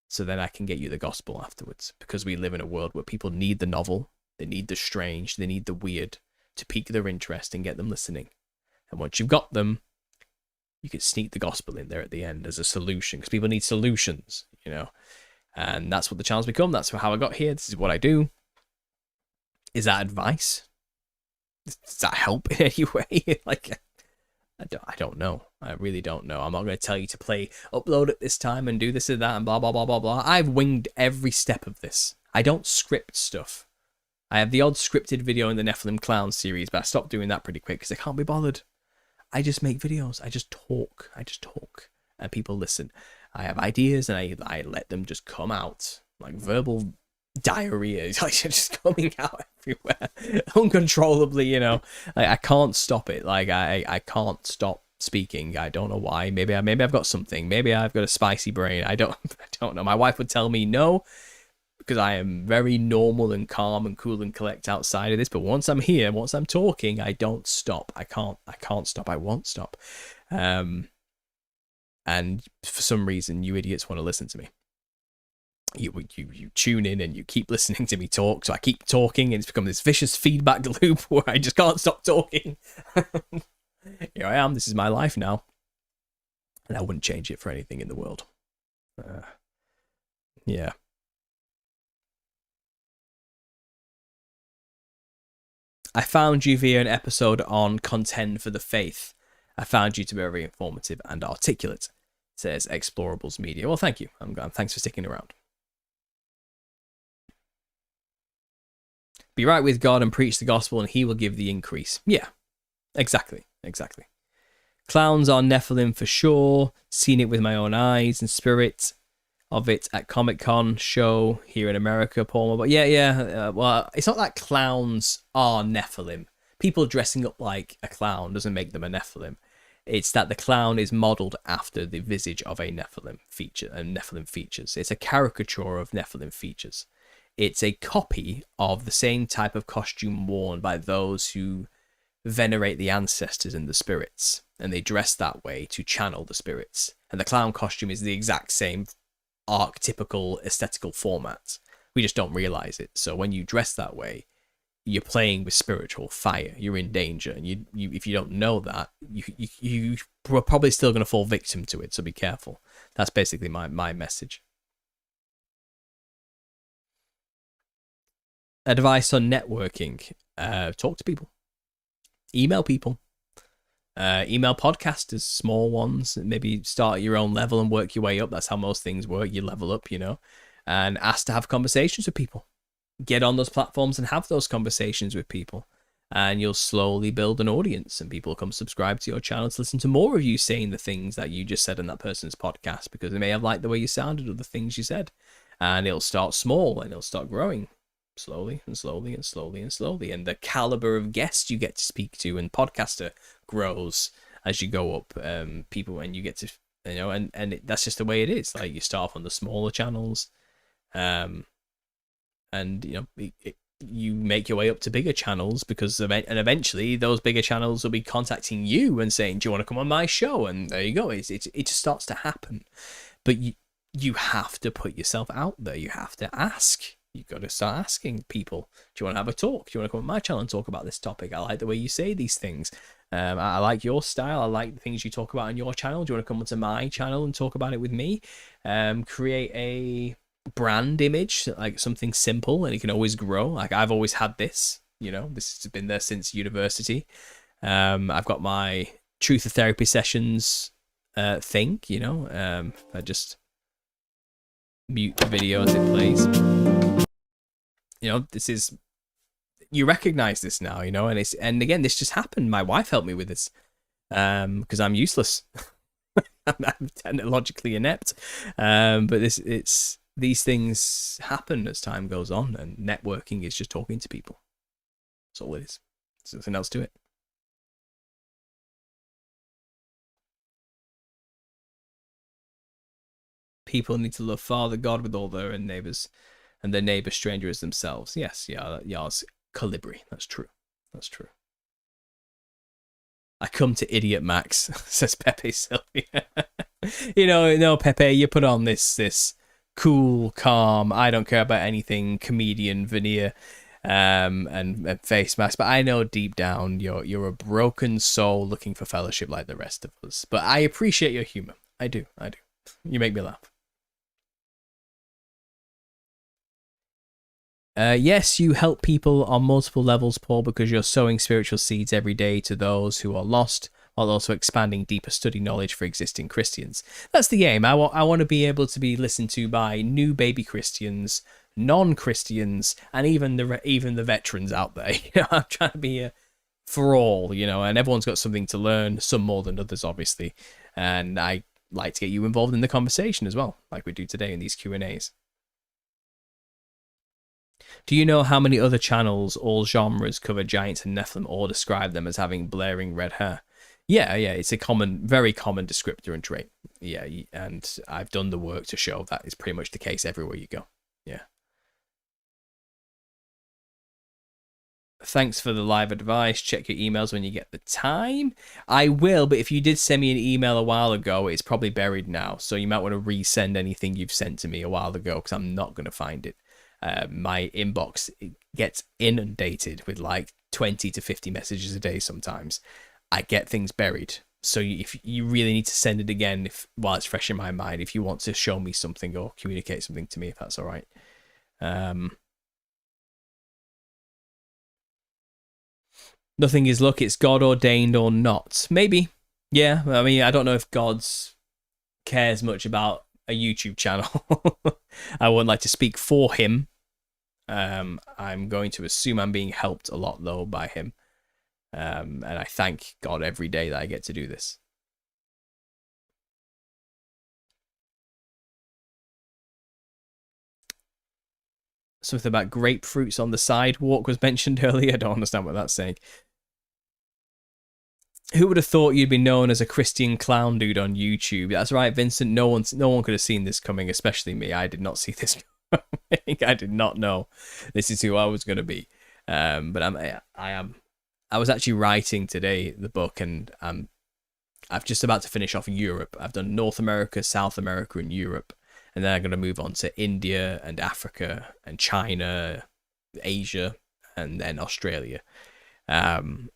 So then I can get you the gospel afterwards, because we live in a world where people need the novel, they need the strange, they need the weird to pique their interest and get them listening. And once you've got them, you can sneak the gospel in there at the end as a solution, because people need solutions, you know. And that's what the channel's become. That's how I got here. This is what I do. Is that advice? Does that help in any way? Like, I don't know. I really don't know. I'm not going to tell you to upload at this time and do this and that and blah, blah, blah, blah, blah. I've winged every step of this. I don't script stuff. I have the odd scripted video in the Nephilim Clown series, but I stopped doing that pretty quick because I can't be bothered. I just make videos. I just talk. And people listen. I have ideas and I let them just come out. Like verbal diarrhea is like just coming out everywhere uncontrollably, you know. Like, I can't stop it. Like I can't stop speaking. I don't know why. Maybe I've got something. Maybe I've got a spicy brain. I don't know. My wife would tell me no, because I am very normal and calm and cool and collect outside of this. But once I'm here, once I'm talking, I don't stop. I can't stop. I won't stop. And for some reason, you idiots want to listen to me. You tune in and you keep listening to me talk. So I keep talking, and it's become this vicious feedback loop where I just can't stop talking. Here I am. This is my life now. And I wouldn't change it for anything in the world. Yeah. I found you via an episode on Contend for the Faith. I found you to be very informative and articulate, says Explorables Media. Well, thank you. Thanks for sticking around. Be right with God and preach the gospel, and he will give the increase. Yeah, exactly. Clowns are Nephilim for sure. Seen it with my own eyes and spirit of it at Comic-Con show here in America, Paul. But well, it's not that clowns are Nephilim. People dressing up like a clown doesn't make them a Nephilim. It's that the clown is modelled after the visage of a Nephilim feature and Nephilim features. It's a caricature of Nephilim features. It's a copy of the same type of costume worn by those who venerate the ancestors and the spirits, and they dress that way to channel the spirits. And the clown costume is the exact same archetypical aesthetical format. We just don't realize it. So when you dress that way, you're playing with spiritual fire. You're in danger, and you if you don't know that, you're probably still going to fall victim to it. So be careful. That's basically my message. Advice on networking: talk to people, email people, Email podcasters, small ones, maybe start at your own level and work your way up. That's how most things work. You level up, and ask to have conversations with people. Get on those platforms and have those conversations with people. And you'll slowly build an audience, and people come subscribe to your channel to listen to more of you saying the things that you just said in that person's podcast, because they may have liked the way you sounded or the things you said. And it'll start small and it'll start growing slowly and slowly and slowly and slowly. And the caliber of guests you get to speak to and podcaster grows as you go up. People, and you get to, that's just the way it is. Like, you start off on the smaller channels, and you make your way up to bigger channels, because eventually those bigger channels will be contacting you and saying, do you want to come on my show? And there you go. It just starts to happen. But you have to put yourself out there. You have to ask. You've got to start asking people, do you want to have a talk? Do you want to come on my channel and talk about this topic? I like the way you say these things. I like your style. I like the things you talk about on your channel. Do you want to come onto my channel and talk about it with me? Create a brand image, like something simple, and it can always grow. Like, I've always had this, this has been there since university. I've got my Truth of Therapy sessions thing, I just mute the video as it plays. This is, you recognize this now, and again, this just happened. My wife helped me with this, because I'm useless. I'm technologically inept, but these things happen as time goes on, and networking is just talking to people. That's all it is. There's nothing else to it. People need to love Father God with all their neighbors, and their neighbor stranger as themselves. Yes, it's Calibri. That's true. That's true. I come to Idiot Max, says Pepe Sylvia. No, Pepe, you put on this cool, calm, I don't care about anything comedian veneer, and face mask, but I know deep down you're a broken soul looking for fellowship like the rest of us. But I appreciate your humor. I do. You make me laugh. Yes, you help people on multiple levels, Paul, because you're sowing spiritual seeds every day to those who are lost, while also expanding deeper study knowledge for existing Christians. That's the aim. I want to be able to be listened to by new baby Christians, non-Christians, and even the veterans out there. I'm trying to be for all, and everyone's got something to learn, some more than others, obviously. And I like to get you involved in the conversation as well, like we do today in these Q&As. Do you know how many other channels, all genres, cover giants and Nephilim, or describe them as having blaring red hair? Yeah, it's a very common descriptor and trait. Yeah, and I've done the work to show that is pretty much the case everywhere you go. Yeah. Thanks for the live advice. Check your emails when you get the time. I will, but if you did send me an email a while ago, it's probably buried now. So you might want to resend anything you've sent to me a while ago, because I'm not going to find it. My inbox gets inundated with like 20 to 50 messages a day sometimes. I get things buried. So if you really need to send it again while it's fresh in my mind, if you want to show me something or communicate something to me, if that's all right. Nothing is luck, it's God ordained or not. Maybe. Yeah, I mean, I don't know if God's cares much about a YouTube channel. I wouldn't like to speak for him. I'm going to assume I'm being helped a lot, though, by him. And I thank God every day that I get to do this. Something about grapefruits on the sidewalk was mentioned earlier. I don't understand what that's saying. Who would have thought you'd be known as a Christian clown dude on YouTube? That's right, Vincent. No one could have seen this coming, especially me. I did not see this coming. I did not know this is who I was going to be. But I was actually writing today the book, and I'm just about to finish off Europe. I've done North America, South America, and Europe, and then I'm going to move on to India and Africa and China, Asia, and then Australia. And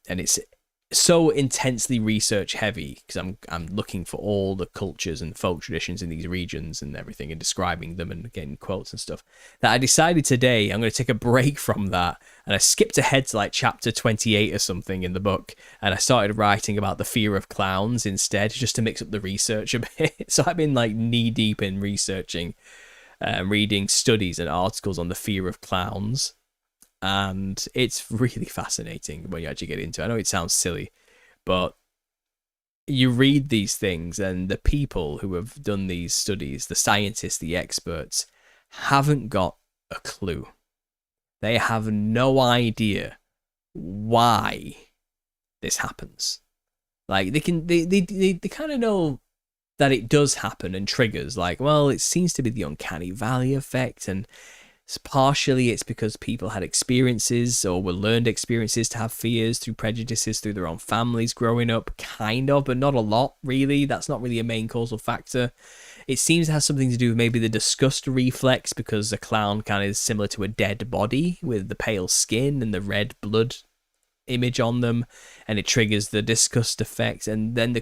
so intensely research heavy because I'm looking for all the cultures and folk traditions in these regions and everything and describing them and getting quotes and stuff that I decided today I'm going to take a break from that, and I skipped ahead to like chapter 28 or something in the book, and I started writing about the fear of clowns instead, just to mix up the research a bit. So I've been like knee deep in researching, reading studies and articles on the fear of clowns, and it's really fascinating when you actually get into it. I know it sounds silly, but you read these things and the people who have done these studies, the scientists, the experts, haven't got a clue. They have no idea why this happens. Like they kind of know that it does happen and triggers, like, well, it seems to be the uncanny valley effect, and partially it's because people had experiences or were learned experiences to have fears through prejudices through their own families growing up, kind of, but not a lot, really. That's not really a main causal factor. It seems to have something to do with maybe the disgust reflex, because a clown kind of is similar to a dead body with the pale skin and the red blood image on them, and it triggers the disgust effect. And then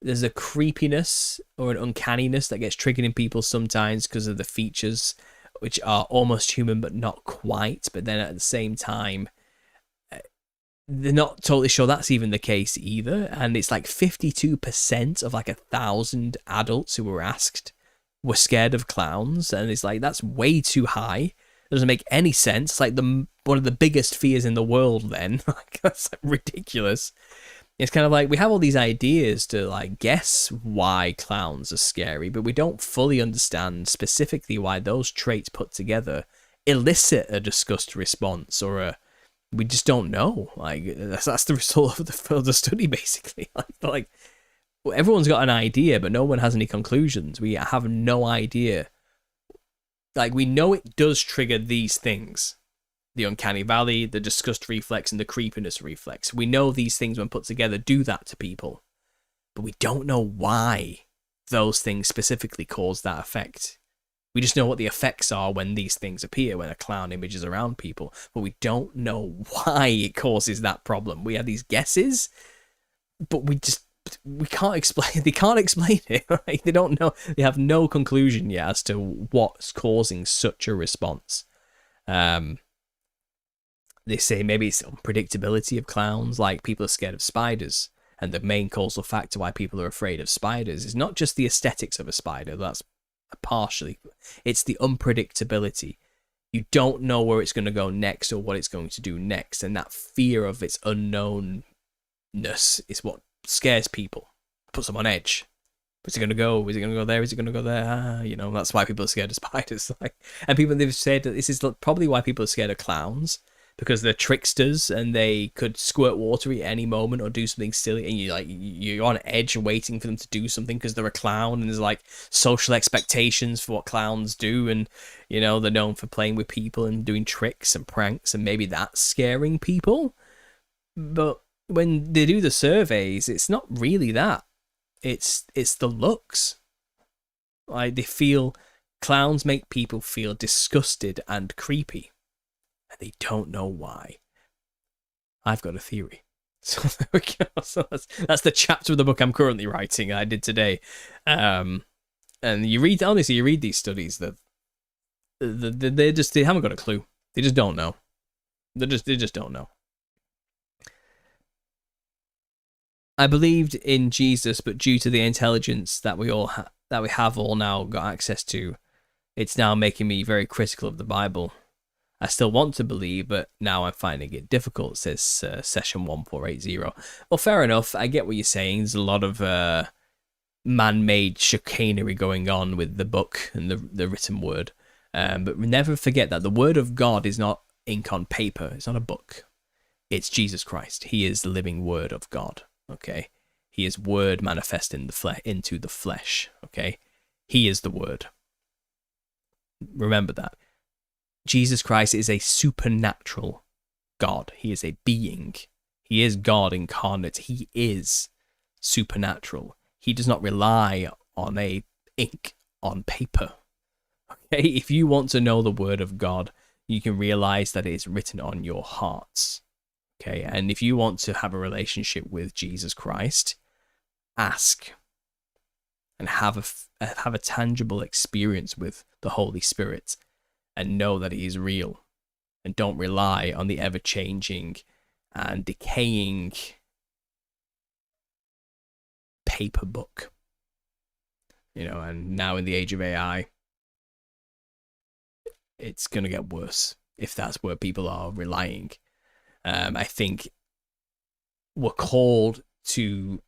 there's a creepiness or an uncanniness that gets triggered in people sometimes because of the features, which are almost human but not quite. But then at the same time, they're not totally sure that's even the case either. And it's like 52% of like 1,000 adults who were asked were scared of clowns. And it's like, that's way too high. It doesn't make any sense. It's like one of the biggest fears in the world then. Like, that's like ridiculous. It's kind of like we have all these ideas to like guess why clowns are scary, but we don't fully understand specifically why those traits put together elicit a disgust response, or we just don't know. Like that's the result of the study, basically. Like well, everyone's got an idea, but no one has any conclusions. We have no idea. Like we know it does trigger these things. The uncanny valley, the disgust reflex, and the creepiness reflex. We know these things, when put together, do that to people, but we don't know why those things specifically cause that effect. We just know what the effects are when these things appear, when a clown image is around people, but we don't know why it causes that problem. We have these guesses, but we can't explain. They can't explain it. Right? They don't know. They have no conclusion yet as to what's causing such a response. They say maybe it's unpredictability of clowns, like people are scared of spiders, and the main causal factor why people are afraid of spiders is not just the aesthetics of a spider, that's partially, it's the unpredictability. You don't know where it's going to go next or what it's going to do next, and that fear of its unknownness is what scares people, puts them on edge. Where's it going to go? Is it going to go there? Is it going to go there? That's why people are scared of spiders. And they've said that this is probably why people are scared of clowns, because they're tricksters and they could squirt water at any moment or do something silly, and you're on edge waiting for them to do something because they're a clown, and there's like social expectations for what clowns do, and they're known for playing with people and doing tricks and pranks, and maybe that's scaring people. But when they do the surveys, it's not really that. It's the looks. Like clowns make people feel disgusted and creepy. They don't know why. I've got a theory. So there we go. So that's the chapter of the book I'm currently writing. I did today. And you read these studies that they haven't got a clue. They just don't know. They just don't know. I believed in Jesus, but due to the intelligence that we have all now got access to, it's now making me very critical of the Bible. I still want to believe, but now I'm finding it difficult, says session 1480. Well, fair enough. I get what you're saying. There's a lot of man-made chicanery going on with the book and the written word. But never forget that the word of God is not ink on paper. It's not a book. It's Jesus Christ. He is the living word of God. Okay? He is word manifest into the flesh. Okay? He is the word. Remember that. Jesus Christ is a supernatural God. He is a being. He is God incarnate. He is supernatural. He does not rely on a ink on paper. Okay, if you want to know the word of God, you can realize that it is written on your hearts. Okay, and if you want to have a relationship with Jesus Christ, ask and have a tangible experience with the Holy Spirit, and know that He is real, and don't rely on the ever-changing and decaying paper book. And now in the age of AI, it's going to get worse if that's where people are relying. I think we're called to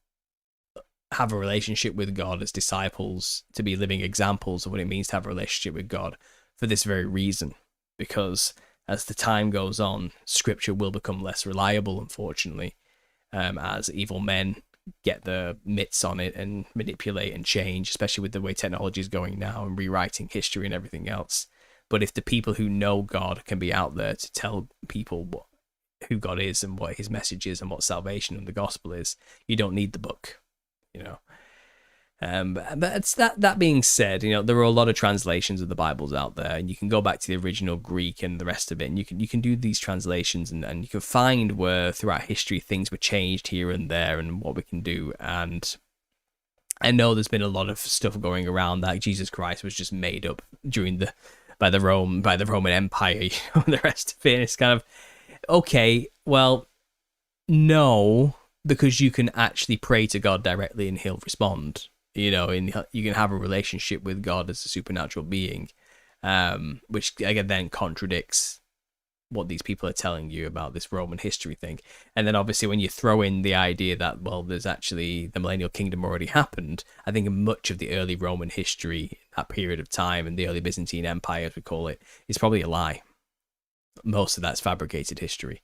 have a relationship with God as disciples, to be living examples of what it means to have a relationship with God for this very reason. Because as the time goes on, Scripture will become less reliable, unfortunately, as evil men get their mitts on it and manipulate and change, especially with the way technology is going now and rewriting history and everything else. But if the people who know God can be out there to tell people who God is and what His message is and what salvation and the gospel is, you don't need the book. But it's that being said, there are a lot of translations of the Bibles out there, and you can go back to the original Greek and the rest of it, and you can do these translations, and you can find where throughout history things were changed here and there, and what we can do. And I know there's been a lot of stuff going around that Jesus Christ was just made up by the Roman Empire, the rest of it. And it's kind of okay. Well, no. Because you can actually pray to God directly and He'll respond, and you can have a relationship with God as a supernatural being, which again then contradicts what these people are telling you about this Roman history thing. And then obviously when you throw in the idea that, well, there's actually the millennial kingdom already happened, I think much of the early Roman history, that period of time, and the early Byzantine Empire, as we call it, is probably a lie. Most of that's fabricated history.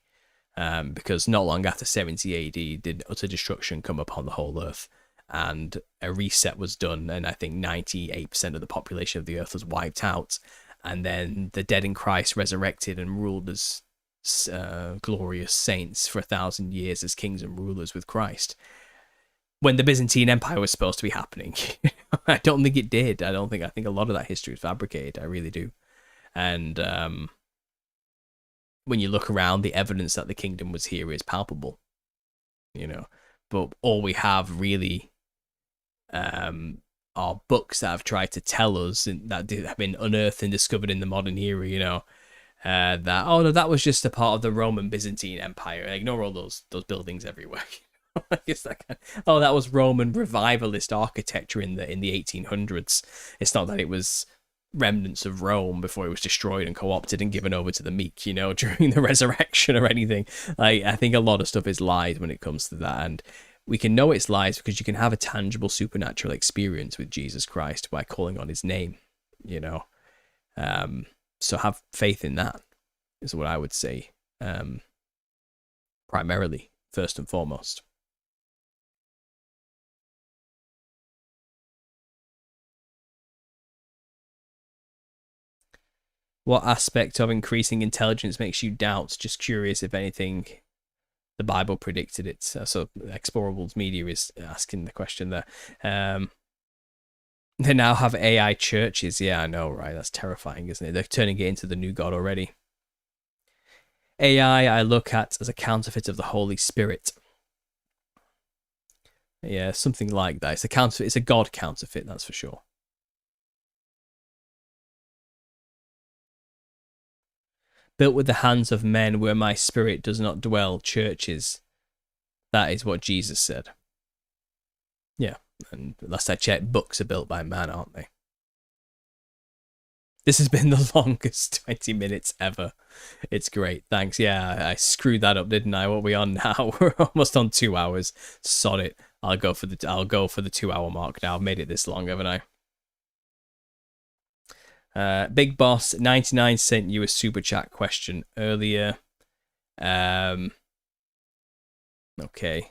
Because not long after 70 AD did utter destruction come upon the whole earth, and a reset was done, and I think 98% of the population of the earth was wiped out, and then the dead in Christ resurrected and ruled as glorious saints for 1,000 years as kings and rulers with Christ. When the Byzantine Empire was supposed to be happening, I don't think it did. I think a lot of that history is fabricated. I really do. And when you look around, the evidence that the kingdom was here is palpable, but all we have really are books that have tried to tell us, and that have been unearthed and discovered in the modern era, that, oh no, that was just a part of the Roman Byzantine Empire. Ignore all those buildings everywhere. Oh, that was Roman revivalist architecture in the 1800s. It's not that it was remnants of Rome before it was destroyed and co-opted and given over to the meek, during the resurrection or anything. I think a lot of stuff is lies when it comes to that, and we can know it's lies because you can have a tangible supernatural experience with Jesus Christ by calling on His name, so have faith in that is what I would say, primarily, first and foremost. What aspect of increasing intelligence makes you doubt? Just curious if anything the Bible predicted it. So Explorables Media is asking the question there. They now have AI churches. Yeah, I know, right? That's terrifying, isn't it? They're turning it into the new God already. AI I look at as a counterfeit of the Holy Spirit. Yeah, something like that. It's a counterfeit. It's a God counterfeit, that's for sure. Built with the hands of men, where my spirit does not dwell, churches. That is what Jesus said. Yeah, and last I checked, books are built by man, aren't they? This has been the longest 20 minutes ever. It's great, thanks. Yeah, I screwed that up, didn't I? What are we on now? We're almost on 2 hours. Sod it. I'll go for the 2-hour mark now. I've made it this long, haven't I? Big Boss 99 sent you a super chat question earlier. Okay.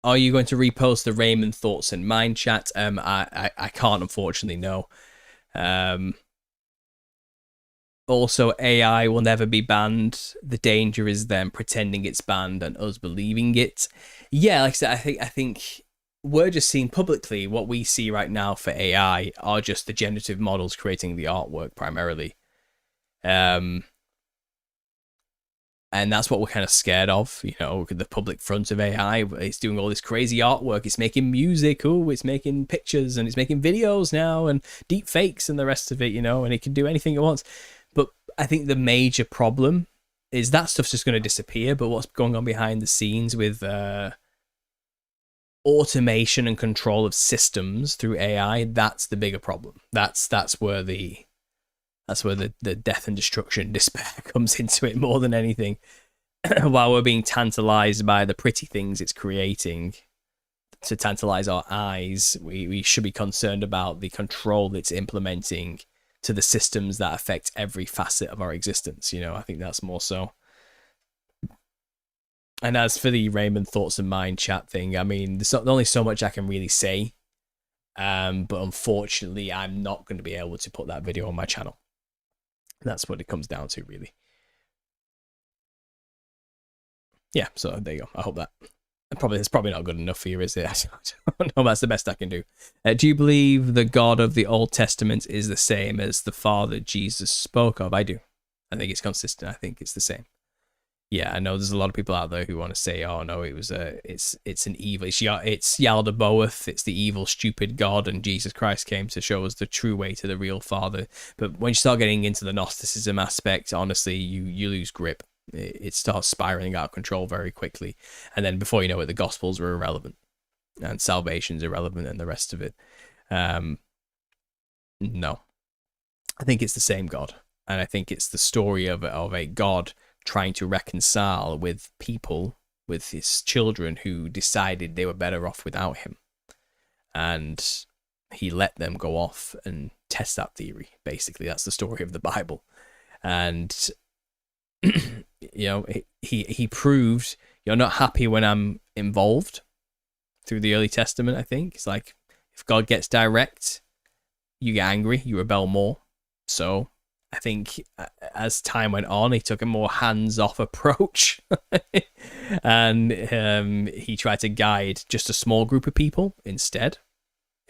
Are you going to repost the Raymond thoughts and mine chat? I can't, unfortunately, no. Also, AI will never be banned. The danger is them pretending it's banned and us believing it. Yeah, like I said, I think we're just seeing publicly what we see right now for AI are just the generative models creating the artwork primarily. And that's what we're kind of scared of, you know, the public front of AI. It's doing all this crazy artwork. It's making music. Oh, it's making pictures and it's making videos now and deep fakes and the rest of it, you know, and it can do anything it wants. But I think the major problem is that stuff's just going to disappear. But what's going on behind the scenes with automation and control of systems through AI, that's the bigger problem. That's where the death and destruction despair comes into it more than anything. While we're being tantalized by the pretty things it's creating to tantalize our eyes, we should be concerned about the control it's implementing to the systems that affect every facet of our existence. You know, I think that's more so. And as for the Raymond Thoughts and Mind chat thing, I mean, there's only so much I can really say. But unfortunately, I'm not going to be able to put that video on my channel. That's what it comes down to, really. Yeah, so there you go. I hope that it's probably not good enough for you, is it? I don't know. That's the best I can do. Do you believe the God of the Old Testament is the same as the Father Jesus spoke of? I do. I think it's consistent. I think it's the same. Yeah, I know there's a lot of people out there who want to say, "Oh no, it's an evil, it's Yaldabaoth, it's the evil, stupid God, and Jesus Christ came to show us the true way to the real Father." But when you start getting into the Gnosticism aspect, honestly, you lose grip. It starts spiraling out of control very quickly, and then before you know it, the Gospels are irrelevant, and salvation's irrelevant, and the rest of it. No, I think it's the same God, and I think it's the story of a God trying to reconcile with people, with his children who decided they were better off without him. And he let them go off and test that theory. Basically, that's the story of the Bible. And, you know, he proved, you're not happy when I'm involved through the early Testament, I think. It's like, if God gets direct, you get angry, you rebel more. So I think as time went on, he took a more hands-off approach, and he tried to guide just a small group of people instead,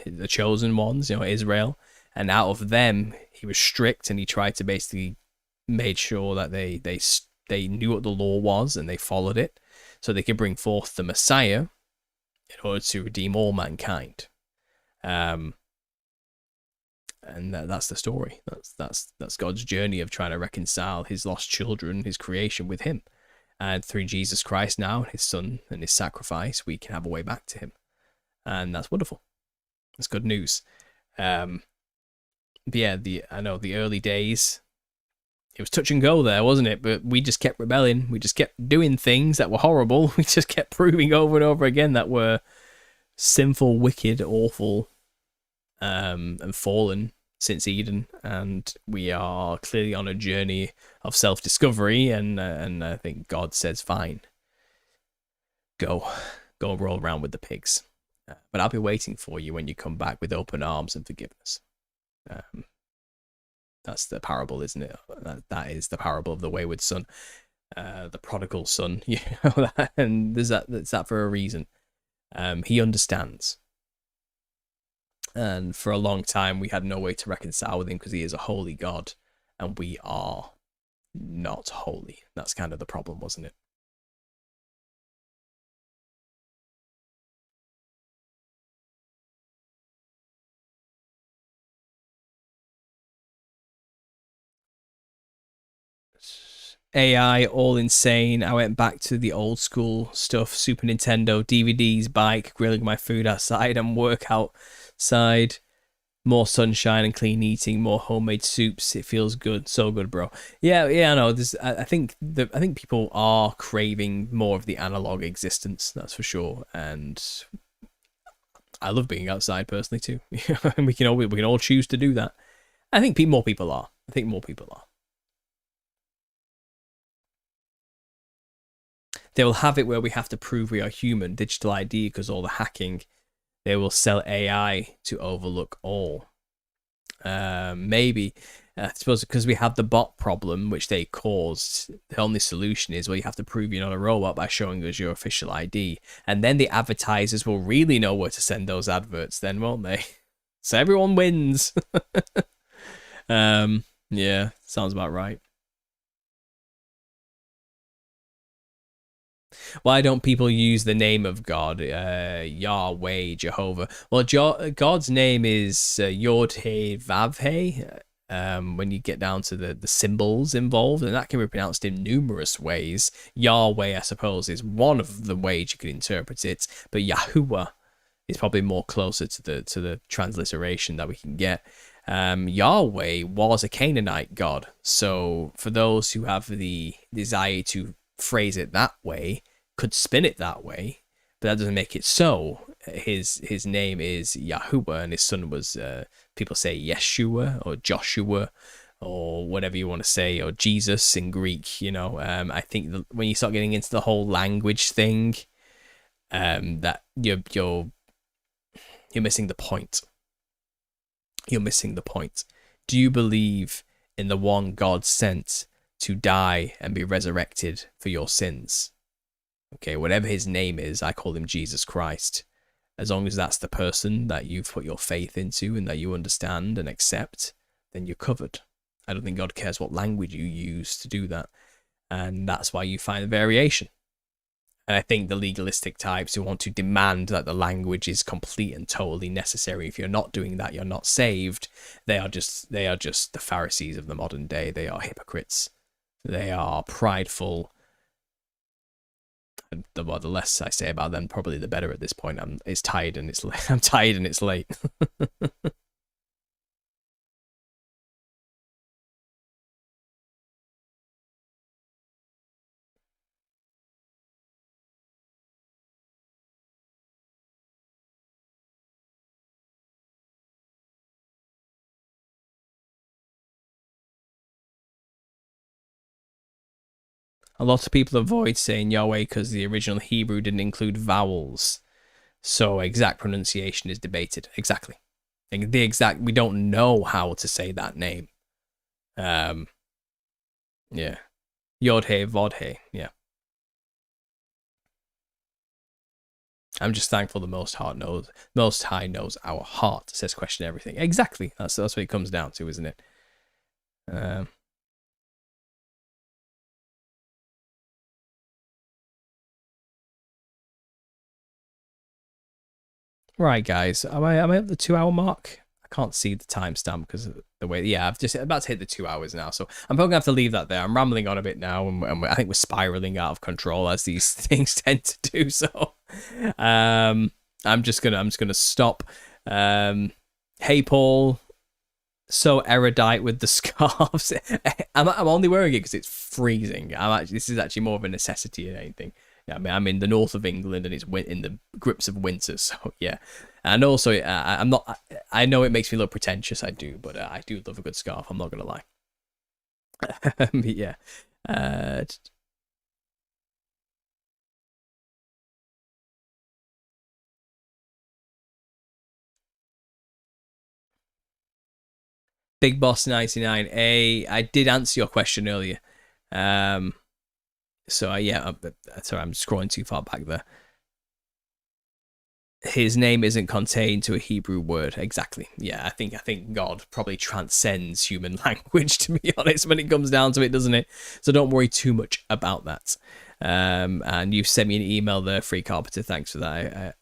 the chosen ones, you know, Israel. And out of them, he was strict, and he tried to basically made sure that they knew what the law was and they followed it, so they could bring forth the Messiah in order to redeem all mankind. And that's the story. That's God's journey of trying to reconcile his lost children, his creation, with him. And through Jesus Christ now, his son and his sacrifice, we can have a way back to him. And that's wonderful. That's good news. But yeah, I know the early days, it was touch and go there, wasn't it? But we just kept rebelling. We just kept doing things that were horrible. We just kept proving over and over again that we're sinful, wicked, awful, and fallen since Eden, and we are clearly on a journey of self-discovery, and I think God says, fine, go roll around with the pigs, but I'll be waiting for you when you come back with open arms and forgiveness. That's the parable, isn't it? That is the parable of the wayward son, the prodigal son, you know, and there's that for a reason. He understands. And for a long time, we had no way to reconcile with him because he is a holy God, and we are not holy. That's kind of the problem, wasn't it? AI, all insane. I went back to the old school stuff, Super Nintendo, DVDs, bike, grilling my food outside and work outside. More sunshine and clean eating, more homemade soups. It feels good, so good, bro. Yeah, I know. I think people are craving more of the analog existence. That's for sure. And I love being outside personally too. And we can all choose to do that. I think more people are. They will have it where we have to prove we are human, digital ID, because all the hacking. They will sell AI to overlook all. Maybe. I suppose because we have the bot problem, which they caused, the only solution is, well, you have to prove you're not a robot by showing us your official ID. And then the advertisers will really know where to send those adverts then, won't they? So everyone wins. Yeah, sounds about right. Why don't people use the name of God, Yahweh, Jehovah? Well, God's name is Yod He Vav He. When you get down to the symbols involved, and that can be pronounced in numerous ways. Yahweh, I suppose, is one of the ways you could interpret it, but Yahuwah is probably more closer to the transliteration that we can get. Yahweh was a Canaanite god, so for those who have the desire to phrase it that way, could spin it that way, but that doesn't make it so. His name is Yahuwah, and his son was people say Yeshua or Joshua or whatever you want to say, or Jesus in Greek. I think when you start getting into the whole language thing, that you're missing the point. You're missing the point. Do you believe in the one God sent to die and be resurrected for your sins? Okay, whatever his name is, I call him Jesus Christ. As long as that's the person that you've put your faith into and that you understand and accept, then you're covered. I don't think God cares what language you use to do that. And that's why you find the variation. And I think the legalistic types who want to demand that the language is complete and totally necessary, if you're not doing that, you're not saved, they are just the Pharisees of the modern day. They are hypocrites. They are prideful. The less I say about them, probably the better at this point. I'm tired and it's late. I'm tired and it's late. A lot of people avoid saying Yahweh because the original Hebrew didn't include vowels. So exact pronunciation is debated. Exactly. We don't know how to say that name. Yeah. Yod He, Vod He. Yeah. I'm just thankful the Most High knows our heart, says question everything. Exactly. That's what it comes down to, isn't it? Right, guys. Am I at the 2 hour mark? I can't see the timestamp because of the way. Yeah, I've just about to hit the 2 hours now, so I'm probably gonna have to leave that there. I'm rambling on a bit now, and I think we're spiraling out of control as these things tend to do. So, I'm just gonna stop. Hey, Paul. So erudite with the scarves. I'm only wearing it because it's freezing. This is actually more of a necessity than anything. Yeah, I mean, I'm in the north of England and it's in the grips of winter, so yeah. And also, I'm not. I know it makes me look pretentious. I do, but I do love a good scarf. I'm not gonna lie. Yeah. Big Boss 99A. I did answer your question earlier. So yeah, sorry, I'm scrolling too far back there. His name isn't contained to a Hebrew word. Exactly. Yeah, I think God probably transcends human language, to be honest, when it comes down to it, doesn't it? So don't worry too much about that. And you've sent me an email there, Free Carpenter. Thanks for that.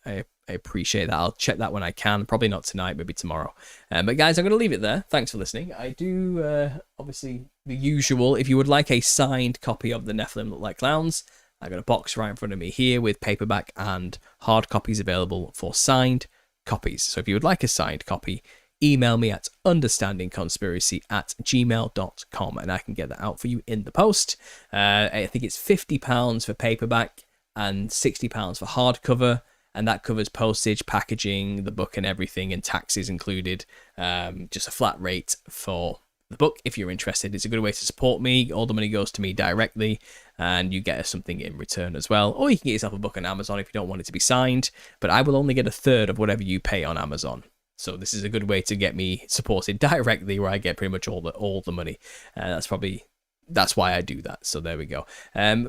I appreciate that. I'll check that when I can. Probably not tonight, maybe tomorrow. But guys, I'm going to leave it there. Thanks for listening. I do, obviously, the usual. If you would like a signed copy of The Nephilim Look Like Clowns, I've got a box right in front of me here with paperback and hard copies available for signed copies. So if you would like a signed copy, email me at understandingconspiracy@gmail.com and I can get that out for you in the post. I think it's £50 for paperback and £60 for hardcover. And that covers postage, packaging, the book and everything, and taxes included. Just a flat rate for the book. If you're interested, it's a good way to support me. All the money goes to me directly, and you get something in return as well. Or you can get yourself a book on Amazon if you don't want it to be signed. But I will only get a third of whatever you pay on Amazon. So this is a good way to get me supported directly, where I get pretty much all the money. That's why I do that. So there we go.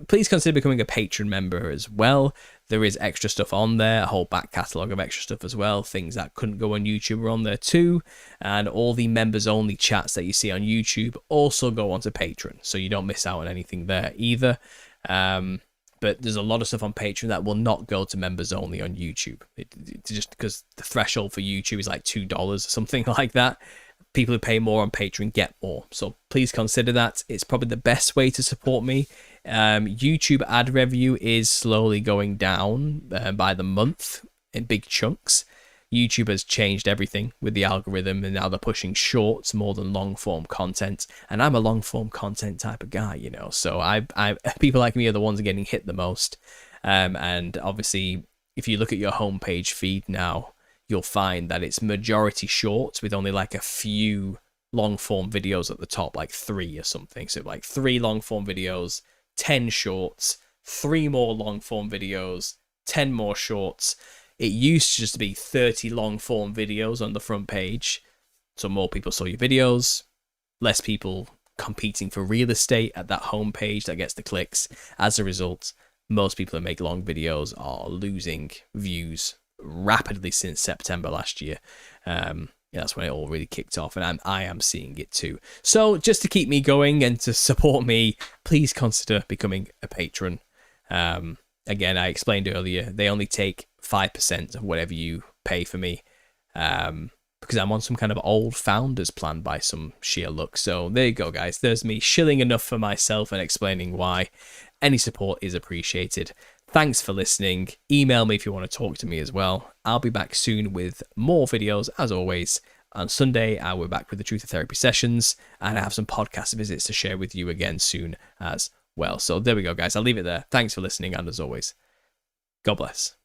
Please consider becoming a patron member as well. There is extra stuff on there, a whole back catalogue of extra stuff as well. Things that couldn't go on YouTube are on there too. And all the members only chats that you see on YouTube also go onto Patreon. So you don't miss out on anything there either. But there's a lot of stuff on Patreon that will not go to members only on YouTube. Just because the threshold for YouTube is like $2 or something like that. People who pay more on Patreon get more. So please consider that. It's probably the best way to support me. YouTube ad revenue is slowly going down by the month in big chunks. YouTube has changed everything with the algorithm, and now they're pushing shorts more than long form content. And I'm a long form content type of guy, you know. So I people like me are the ones getting hit the most. And obviously, if you look at your homepage feed now, you'll find that it's majority shorts with only like a few long form videos at the top, like 3 or something. So like 3 long form videos, 10 shorts, 3 more long form videos, 10 more shorts. It used to just be 30 long form videos on the front page. So more people saw your videos, less people competing for real estate at that homepage that gets the clicks. As a result, most people that make long videos are losing views rapidly since September last year. That's when it all really kicked off, and I am seeing it too. So just to keep me going and to support me, please consider becoming a patron. Again, I explained earlier, they only take 5% of whatever you pay for me, because I'm on some kind of old founders plan by some sheer luck. So there you go, guys. There's me shilling enough for myself and explaining why. Any support is appreciated. Thanks for listening. Email me if you want to talk to me as well. I'll be back soon with more videos, as always. On Sunday, I will be back with the Truth of Therapy sessions, and I have some podcast visits to share with you again soon as well. So there we go, guys. I'll leave it there. Thanks for listening, and as always, God bless.